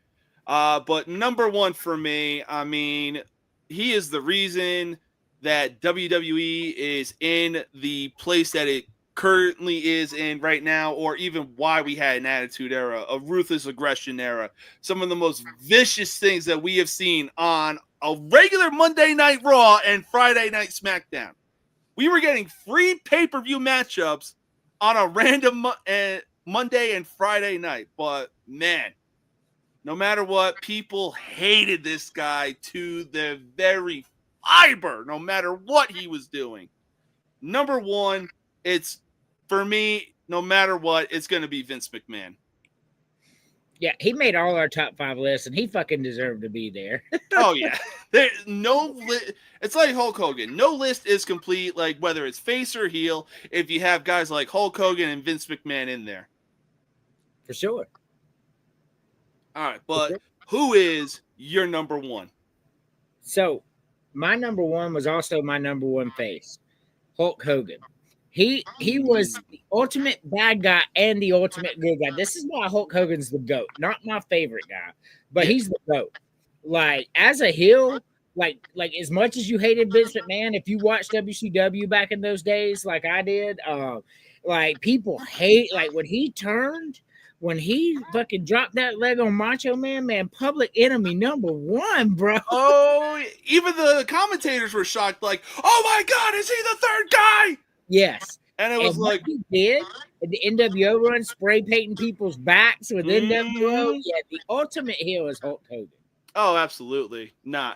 But number 1 for me, I mean, he is the reason that WWE is in the place that it currently is in right now, or even why we had an Attitude Era, a Ruthless Aggression Era, some of the most vicious things that we have seen on a regular Monday Night Raw and Friday Night SmackDown. We were getting free pay-per-view matchups on a random Monday and Friday night. But, man, no matter what, people hated this guy to the very fiber, no matter what he was doing. Number 1, for me, no matter what, it's going to be Vince McMahon. Yeah, he made all our top 5 lists, and he fucking deserved to be there. Oh yeah, it's like Hulk Hogan. No list is complete. Like whether it's face or heel, if you have guys like Hulk Hogan and Vince McMahon in there. For sure. All right, but who is your number one? So, my number one was also my number one face, Hulk Hogan. He was the ultimate bad guy and the ultimate good guy. This is why Hulk Hogan's the GOAT. Not my favorite guy, but he's the GOAT. Like, as a heel, like as much as you hated Vince McMahon, if you watched WCW back in those days, like I did, like people hate, like when he fucking dropped that leg on Macho Man, public enemy number one, bro. Oh, even the commentators were shocked, like, oh my God, is he the third guy? Yes. And it was like, he did in the NWO run, spray painting people's backs with NWO. Yeah, the ultimate heel is Hulk Hogan. Oh, absolutely. No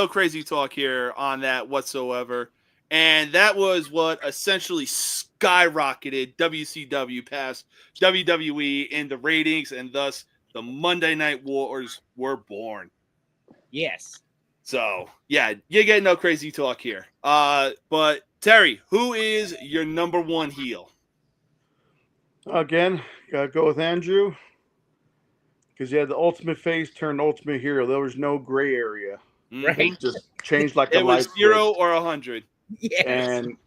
crazy talk here on that whatsoever. And that was what essentially skyrocketed WCW past WWE in the ratings, and thus the Monday Night Wars were born. Yes. So, yeah, you get no crazy talk here. But Terry, who is your number one heel? Again, gotta go with Andrew. Because you had the ultimate face turned ultimate hero. There was no gray area. Right. Just changed like a It was light 0 switch. or 100. Yes. And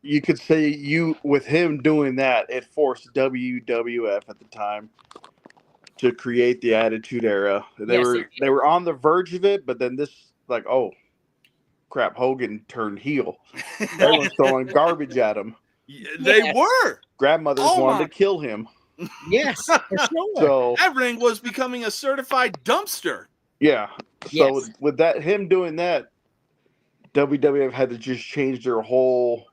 you could say with him doing that, it forced WWF at the time to create the Attitude Era. They were on the verge of it, but then this, like, oh crap, Hogan turned heel. Everyone's throwing garbage at him. They were. Grandmothers wanted to kill him. Yes, for sure. So that ring was becoming a certified dumpster. Yeah. So with him doing that, WWF had to just change their whole.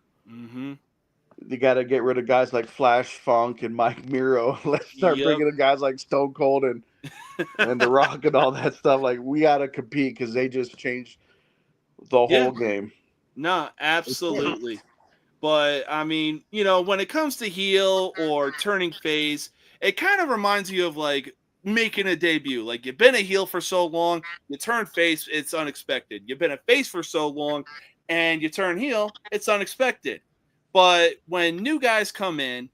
They got to get rid of guys like Flash Funk and Mike Miro. Let's start bringing in guys like Stone Cold and The Rock and all that stuff. Like, we got to compete because they just changed the whole game. No, absolutely. But I mean, when it comes to heel or turning face, it kind of reminds you of like making a debut. Like, you've been a heel for so long, you turn face, it's unexpected. You've been a face for so long and you turn heel, it's unexpected. But when new guys come in,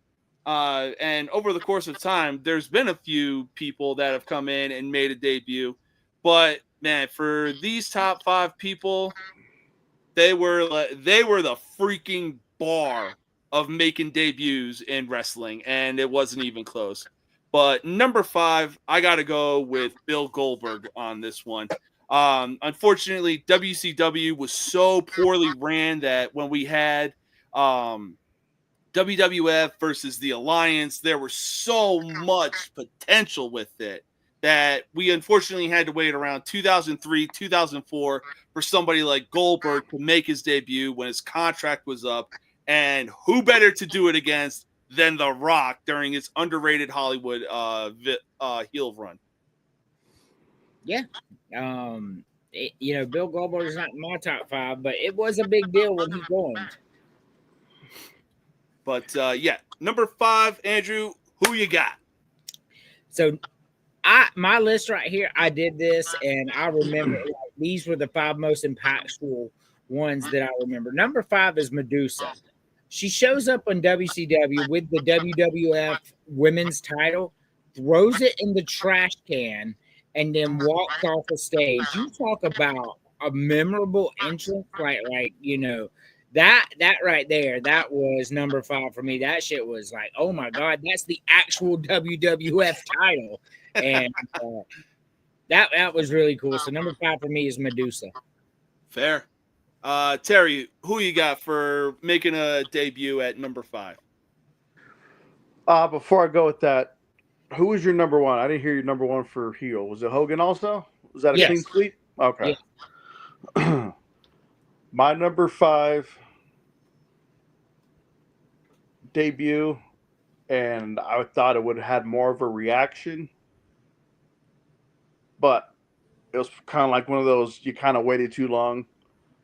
and over the course of time, there's been a few people that have come in and made a debut. But man, for these top 5 people, they were the freaking bar of making debuts in wrestling, and it wasn't even close. But number 5, I got to go with Bill Goldberg on this one. Unfortunately, WCW was so poorly ran that when we had WWF versus the Alliance, there was so much potential with it that we unfortunately had to wait around 2003, 2004 for somebody like Goldberg to make his debut when his contract was up. And who better to do it against than The Rock during his underrated Hollywood heel run? Yeah. Bill Goldberg is not in my top 5, but it was a big deal when he joined. But, number 5, Andrew, who you got? So, my list right here, I did this, and I remember these were the 5 most impactful ones that I remember. Number 5 is Medusa. She shows up on WCW with the WWF women's title, throws it in the trash can, and then walks off the stage. You talk about a memorable entrance, that right there, that was number 5 for me. That shit was like, oh my God, that's the actual WWF title. And that was really cool. So number 5 for me is Medusa. Fair. Terry, who you got for making a debut at number 5? Before I go with that, who was your number 1? I didn't hear your number 1 for heel. Was it Hogan also? Was that a clean sweep? Okay. Yeah. My number 5 debut, and I thought it would have had more of a reaction, but it was kind of like one of those, you kind of waited too long.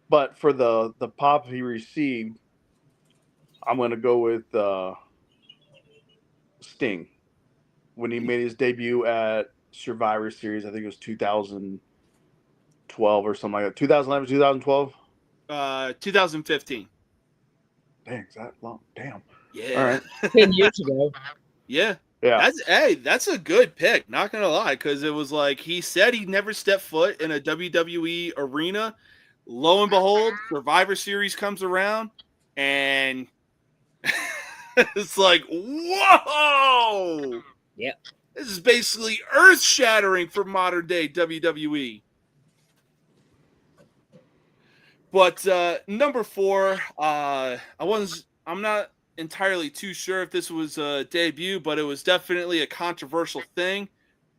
But for the pop he received, I'm going to go with Sting. when he made his debut at Survivor Series. I think it was 2012 or something like that. 2011, 2012. 2015. Dang, is that long? Damn. Yeah. All right. 10 years ago. Yeah. Yeah. That's a good pick, not gonna lie, because it was like he said he never stepped foot in a WWE arena. Lo and behold, Survivor Series comes around, and it's like, whoa! Yep. This is basically earth-shattering for modern day WWE. But number 4, I'm not entirely too sure if this was a debut, but it was definitely a controversial thing.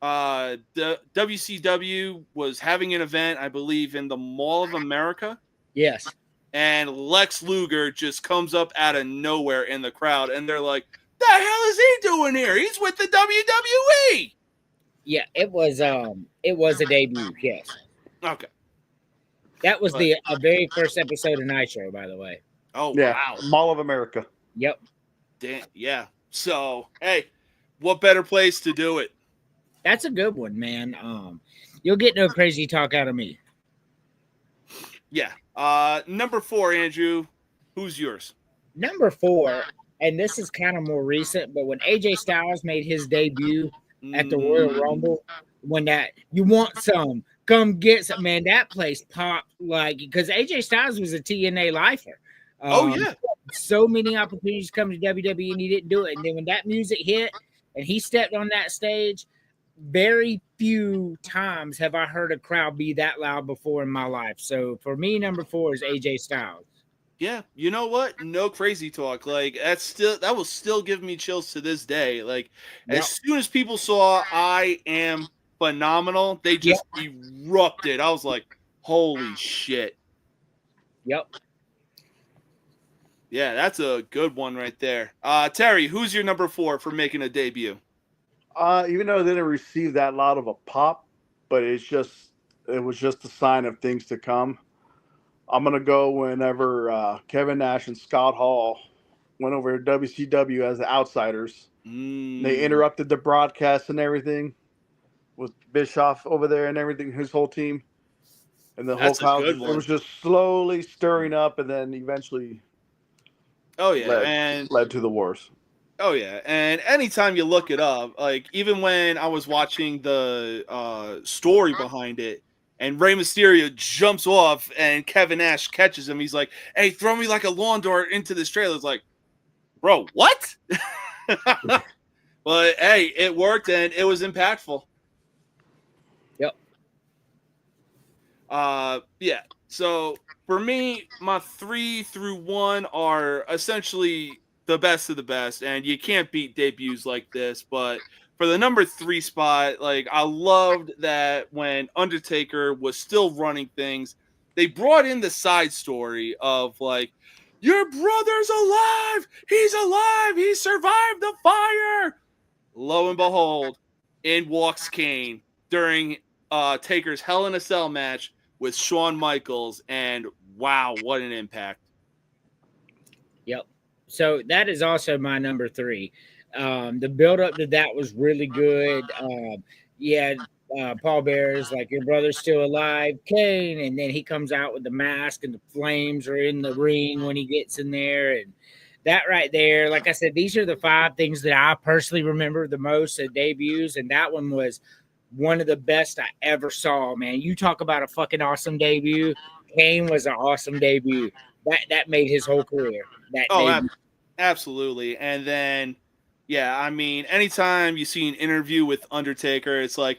The WCW was having an event, I believe, in the Mall of America. Yes. And Lex Luger just comes up out of nowhere in the crowd, and they're like, "The hell is he doing here? He's with the WWE." Yeah, it was a debut. Yes. Okay. That was the very first episode of Nitro, by the way. Oh, Yeah. wow. Mall of America. Yep. Damn, yeah. So, hey, what better place to do it? That's a good one, man. You'll get no crazy talk out of me. Yeah. Number 4, Andrew, who's yours? Number 4, and this is kind of more recent, but when AJ Styles made his debut at the Royal Rumble, when that you want some, come get some, man, that place popped like because AJ Styles was a TNA lifer. Oh yeah, so many opportunities to come to WWE and he didn't do it. And then when that music hit and he stepped on that stage, very few times have I heard a crowd be that loud before in my life. So for me, number 4 is AJ Styles. Yeah, you know what? No crazy talk. Like that will still give me chills to this day. Like as soon as people saw I Am Phenomenal, they just erupted. I was like, holy shit. Yep. Yeah, that's a good one right there. Terry, who's your number 4 for making a debut? Even though they didn't receive that loud of a pop, but it was just a sign of things to come. I'm gonna go whenever Kevin Nash and Scott Hall went over to WCW as the outsiders. They interrupted the broadcast and everything with Bischoff over there and everything, his whole team, and the whole crowd. It was just slowly stirring up, and then eventually, led to the wars. Oh yeah, and anytime you look it up, like even when I was watching the story behind it, and Rey Mysterio jumps off and Kevin Nash catches him, he's like, "Hey, throw me like a lawn dart into this trailer." It's like, bro, what? But hey, it worked and it was impactful. Yep. Yeah. So for me, my 3 through 1 are essentially the best of the best, and you can't beat debuts like this. But for the number 3 spot, like I loved that when Undertaker was still running things, they brought in the side story of like, your brother's alive, he survived the fire. Lo and behold, in walks Kane during Taker's Hell in a Cell match with Shawn Michaels, and wow, what an impact. Yep. So that is also my number 3. The build up to that was really good. Paul Bearer is like, your brother's still alive, Kane, and then he comes out with the mask and the flames are in the ring when he gets in there, and that right there, like I said, these are the 5 things that I personally remember the most at debuts, and that one was one of the best I ever saw, man. You talk about a fucking awesome debut. Kane was an awesome debut. That made his whole career. Absolutely. And then, yeah, I mean, anytime you see an interview with Undertaker, it's like,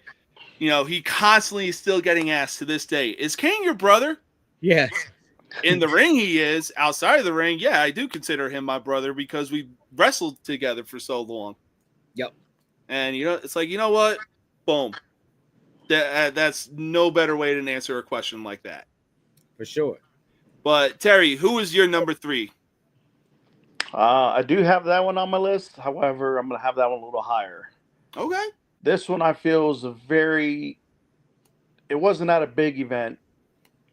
you know, he constantly is still getting asked to this day, is Kane your brother? Yes. In the ring, he is. Outside of the ring, yeah, I do consider him my brother because we wrestled together for so long. Yep. And, you know, it's like, you know what? Boom. That's no better way to answer a question like that. For sure. But, Terry, who is your number 3? I do have that one on my list. However, I'm going to have that one a little higher. Okay. This one I feel is it wasn't at a big event,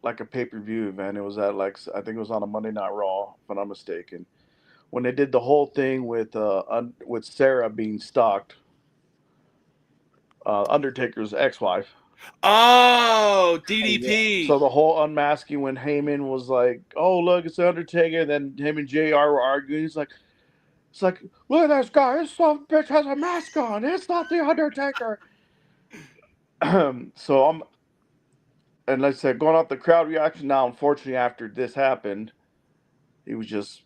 like a pay-per-view event. It was at I think it was on a Monday Night Raw, if I'm not mistaken. When they did the whole thing with Sarah being stalked Undertaker's ex-wife. Oh, DDP. So the whole unmasking when Heyman was like, "Oh, look, it's the Undertaker," then him and JR were arguing. It's like, look at this guy. This son of a bitch has a mask on. It's not the Undertaker. So and like I said, going off the crowd reaction now, unfortunately, after this happened, he was just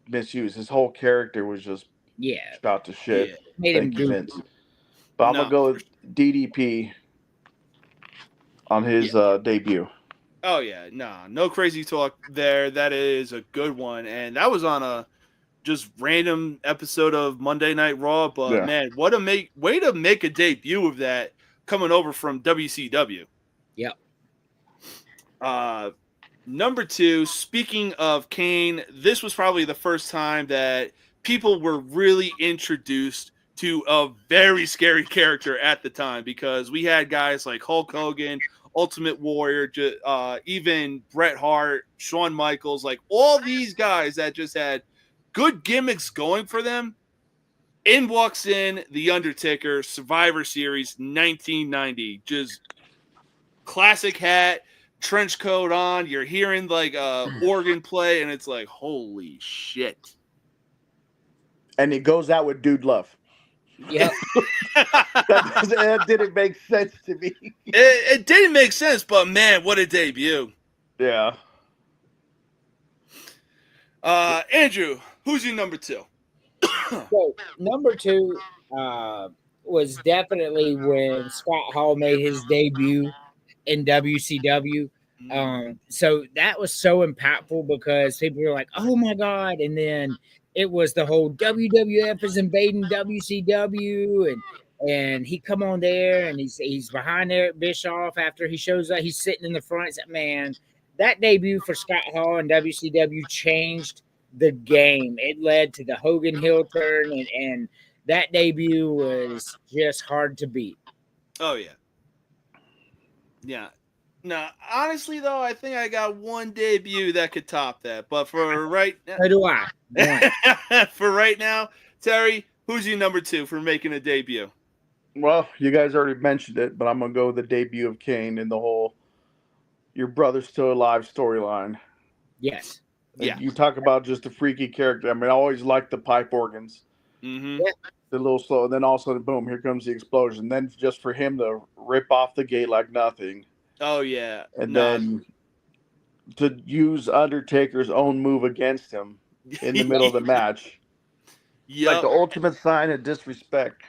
misused. His whole character was just shot to shit. Yeah. Made him Thank you, do. Vince. But I'm going to go with DDP on his debut. Oh, yeah. No crazy talk there. That is a good one. And that was on a just random episode of Monday Night Raw. But, man, way to make a debut of that coming over from WCW. Yep. Number 2, speaking of Kane, this was probably the first time that people were really introduced to a very scary character at the time, because we had guys like Hulk Hogan, Ultimate Warrior, even Bret Hart, Shawn Michaels, like all these guys that just had good gimmicks going for them. In walks in The Undertaker, Survivor Series 1990. Just classic hat, trench coat on. You're hearing like organ play, and it's like, holy shit. And it goes out with Dude Love. Yeah. that didn't make sense to me. It didn't make sense, but man, what a debut. Yeah. Andrew, who's your number 2? So number 2 was definitely when Scott Hall made his debut in WCW. So that was so impactful because people were like, "Oh my god!" And then it was the whole WWF is invading WCW, and he come on there and he's behind Eric Bischoff after he shows up. He's sitting in the front. It's like, man, that debut for Scott Hall in WCW changed the game. It led to the Hogan heel turn, and that debut was just hard to beat. Oh yeah. Yeah. No, honestly though, I think I got one debut that could top that. But for right now, So do I. for right now, Terry, who's your number 2 for making a debut? Well, you guys already mentioned it, but I'm going to go with the debut of Kane in the whole "Your Brother's Still Alive" storyline. Yes. Yeah. You talk about just a freaky character. I mean, I always liked the pipe organs. Mm-hmm. Yeah. The little slow, and then all of a sudden, boom, here comes the explosion. Then just for him to rip off the gate like nothing. Oh, yeah. And then to use Undertaker's own move against him in the middle of the match. Yep. Like the ultimate sign of disrespect.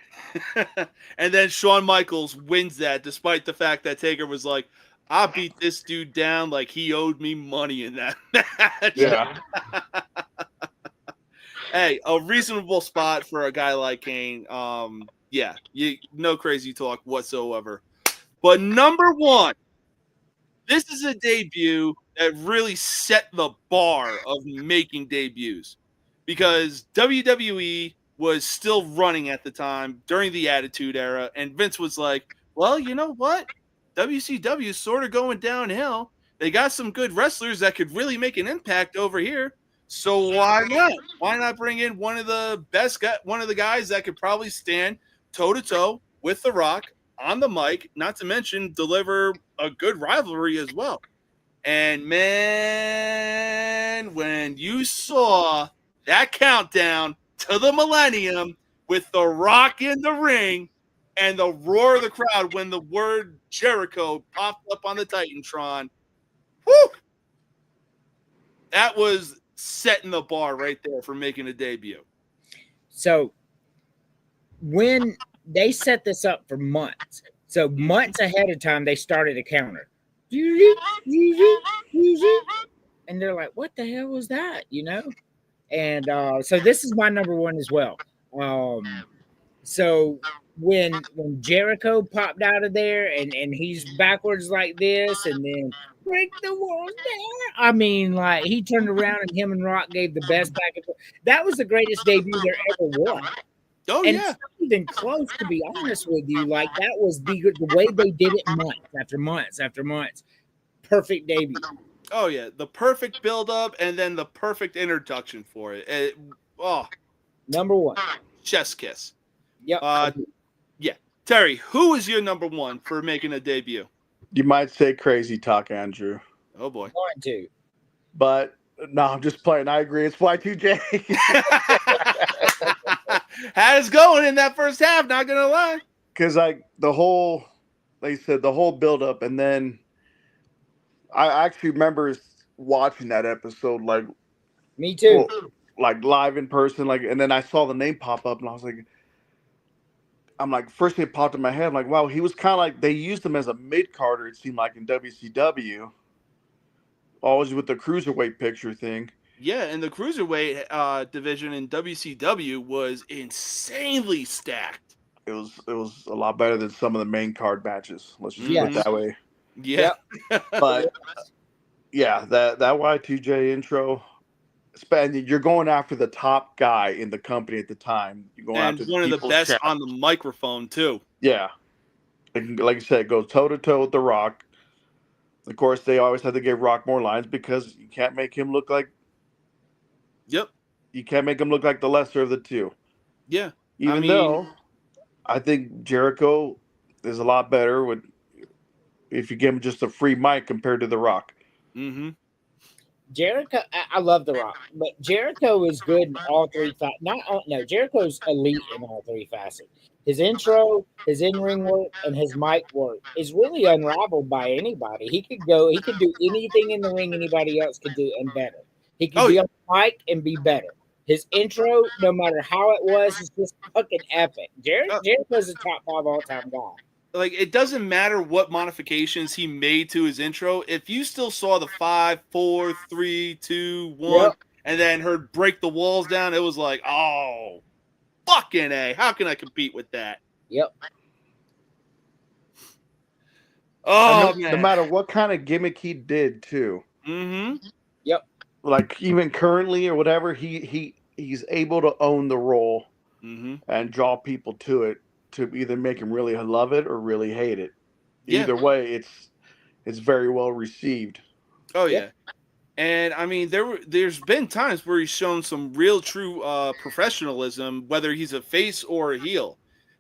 And then Shawn Michaels wins that, despite the fact that Taker was like, I beat this dude down like he owed me money in that match. Yeah. Hey, a reasonable spot for a guy like Kane. Yeah, no crazy talk whatsoever. But number 1, this is a debut that really set the bar of making debuts, because WWE was still running at the time during the Attitude Era, and Vince was like, well, you know what? WCW is sort of going downhill. They got some good wrestlers that could really make an impact over here. So why not? Why not bring in one of the guys that could probably stand toe-to-toe with The Rock on the mic, not to mention deliver a good rivalry as well. And man, when you saw that countdown to the millennium with The Rock in the ring and the roar of the crowd when the word Jericho popped up on the Titantron, whoo! That was setting the bar right there for making a debut. So when they set this up for months, so months ahead of time, they started a counter. And they're like, what the hell was that? You know? And so this is my number 1 as well. So when Jericho popped out of there and he's backwards like this and then break the walls down. I mean, like, he turned around and him and Rock gave the best back and forth. That was the greatest debut there ever was. Oh, and yeah. it's not even close, to be honest with you. Like, that was the way they did it months after months after months. Perfect debut. Oh, yeah. The perfect build-up and then the perfect introduction for it. Number 1. Chest kiss. Yep. Yeah. Terry, who is your number one for making a debut? You might say crazy talk, Andrew. Oh boy. 1, 2. But no, I'm just playing. I agree. It's Y2J. How's it going in that first half? Not gonna lie. Because like the whole build up, and then I actually remember watching that episode like Me too. like live in person, like, and then I saw the name pop up, and I was like, first thing it popped in my head, I'm like, wow, he was kind of like they used him as a mid carder. It seemed like in WCW, always with the cruiserweight picture thing. Yeah, and the cruiserweight division in WCW was insanely stacked. It was a lot better than some of the main card matches. Let's just Yes. put it that way. Yeah. But yeah, that Y2J intro, you're going after the top guy in the company at the time. You're going And after one of the people's best champ. on the microphone too. Yeah, like I said, go toe to toe with The Rock. Of course, they always had to give Rock more lines because you can't make him look like. Yep. You can't make him look like the lesser of the two. Yeah. Even though I think Jericho is a lot better if you give him just a free mic compared to The Rock. Mm-hmm. Jericho, I love The Rock, but Jericho is good in all three facets. Jericho's elite in all three facets. His intro, his in-ring work, and his mic work is really unrivaled by anybody. He could do anything in the ring anybody else could do and better. He could be on the mic and be better. His intro, no matter how it was, is just fucking epic. Jericho's a top 5 all-time guy. Like, it doesn't matter what modifications he made to his intro. If you still saw the 5, 4, 3, 2, 1, and then heard break the walls down, it was like, oh, fucking A. How can I compete with that? Yep. Oh, man. No matter what kind of gimmick he did, too. Mm-hmm. Yep. Like, even currently or whatever, he's able to own the role and draw people to it, to either make him really love it or really hate it. Yeah. Either way, it's very well received. Oh yeah, and I mean there's been times where he's shown some real true professionalism, whether he's a face or a heel.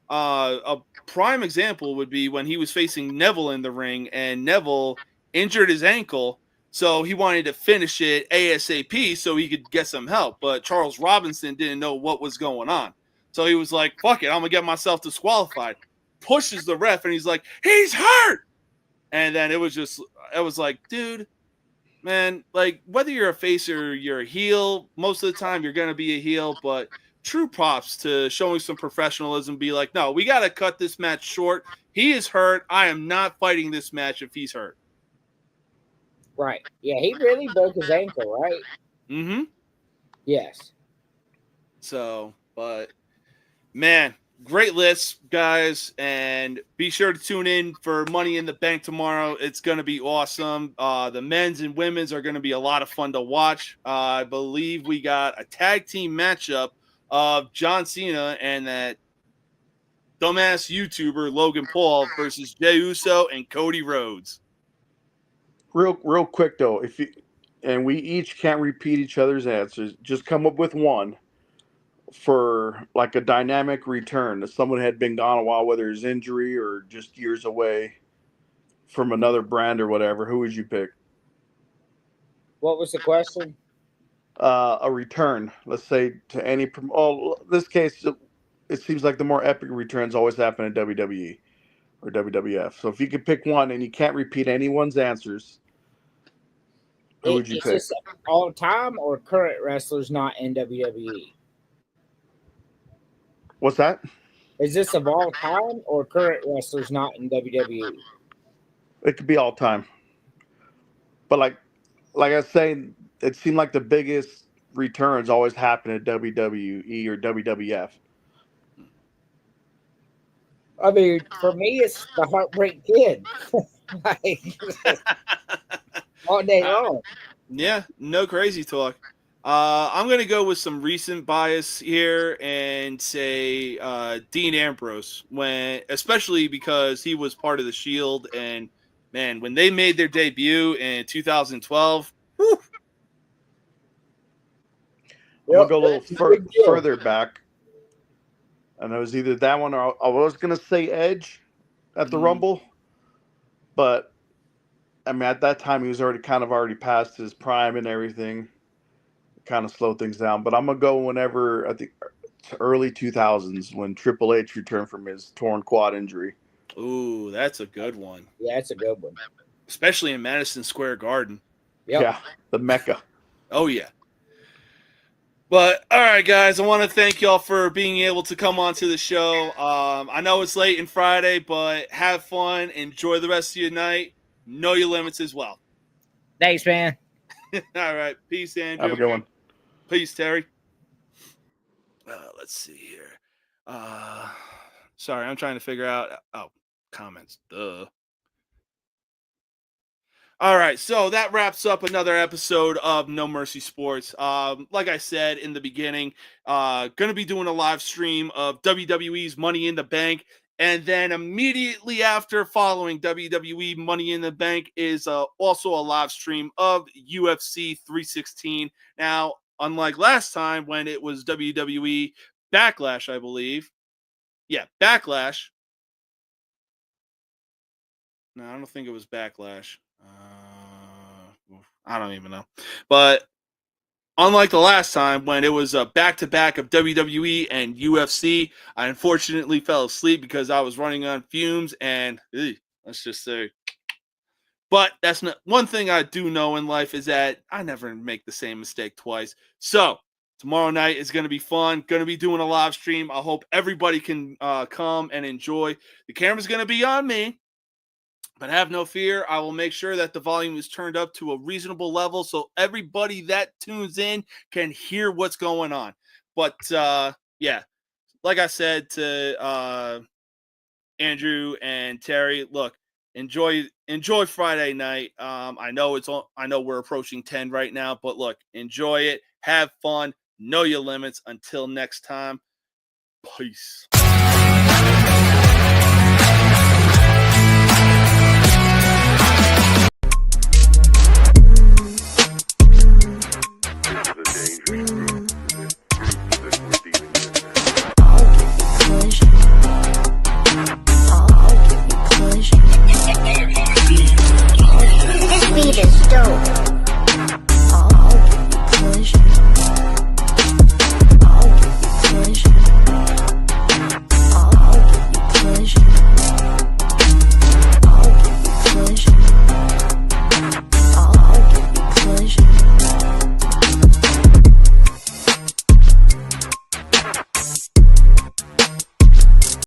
A prime example would be when he was facing Neville in the ring, and Neville injured his ankle, so he wanted to finish it ASAP so he could get some help. But Charles Robinson didn't know what was going on. So he was like, fuck it, I'm going to get myself disqualified. Pushes the ref, and he's like, he's hurt! And then it was like, dude, man, like, whether you're a face or you're a heel, most of the time you're going to be a heel, but true props to showing some professionalism. Be like, no, we got to cut this match short. He is hurt. I am not fighting this match if he's hurt. Right. Yeah, he really broke his ankle, right? Mm-hmm. Yes. So, but... man, great list, guys, and be sure to tune in for Money in the Bank tomorrow. It's going to be awesome. The men's and women's are going to be a lot of fun to watch. I believe we got a tag team matchup of John Cena and that dumbass YouTuber Logan Paul versus Jey Uso and Cody Rhodes. Real quick, though, we each can't repeat each other's answers. Just come up with one for like a dynamic return that someone had been gone a while, whether it's injury or just years away from another brand or whatever. Who would you pick? What was the question? A return, let's say, to any. In this case, it seems like the more epic returns always happen in WWE or WWF. So if you could pick one and you can't repeat anyone's answers, who would you pick? Is this all time or current wrestlers not in WWE? What's that? Is this of all time or current wrestlers not in WWE? It could be all time. But like I was saying, it seemed like the biggest returns always happen at WWE or WWF. I mean, for me, it's the Heartbreak Kid. Like, all day long. Yeah, no crazy talk. I'm going to go with some recent bias here and say Dean Ambrose, especially because he was part of the Shield. And, man, when they made their debut in 2012, whew. We'll go a little further back. And it was either that one or I was going to say Edge at the Mhm. Rumble. But, I mean, at that time, he was already past his prime and everything. Kind of slowed things down. But I'm going to go whenever, I think, early 2000s when Triple H returned from his torn quad injury. Ooh, that's a good one. Yeah, that's a good one. Especially in Madison Square Garden. Yep. Yeah, the Mecca. Oh, yeah. But, all right, guys, I want to thank y'all for being able to come on to the show. I know it's late in Friday, but have fun. Enjoy the rest of your night. Know your limits as well. Thanks, man. All right. Peace, Andrew. Have a good one. Peace, Terry. Let's see here. Sorry, I'm trying to figure out. Oh, comments. Duh. All right, so that wraps up another episode of No Mercy Sports. Like I said in the beginning, going to be doing a live stream of WWE's Money in the Bank, and then immediately after following WWE Money in the Bank is also a live stream of UFC 316. Now, unlike last time when it was WWE Backlash, I believe. Yeah, Backlash. No, I don't think it was Backlash. I don't even know. But unlike the last time when it was a back-to-back of WWE and UFC, I unfortunately fell asleep because I was running on fumes and let's just say. But that's not one thing I do know in life is that I never make the same mistake twice. So tomorrow night is going to be fun. Going to be doing a live stream. I hope everybody can come and enjoy. The camera's going to be on me. But have no fear, I will make sure that the volume is turned up to a reasonable level so everybody that tunes in can hear what's going on. But, yeah, like I said to Andrew and Terry, look, enjoy Friday night. I know we're approaching 10 right now, but look, enjoy it. Have fun. Know your limits. Until next time, peace.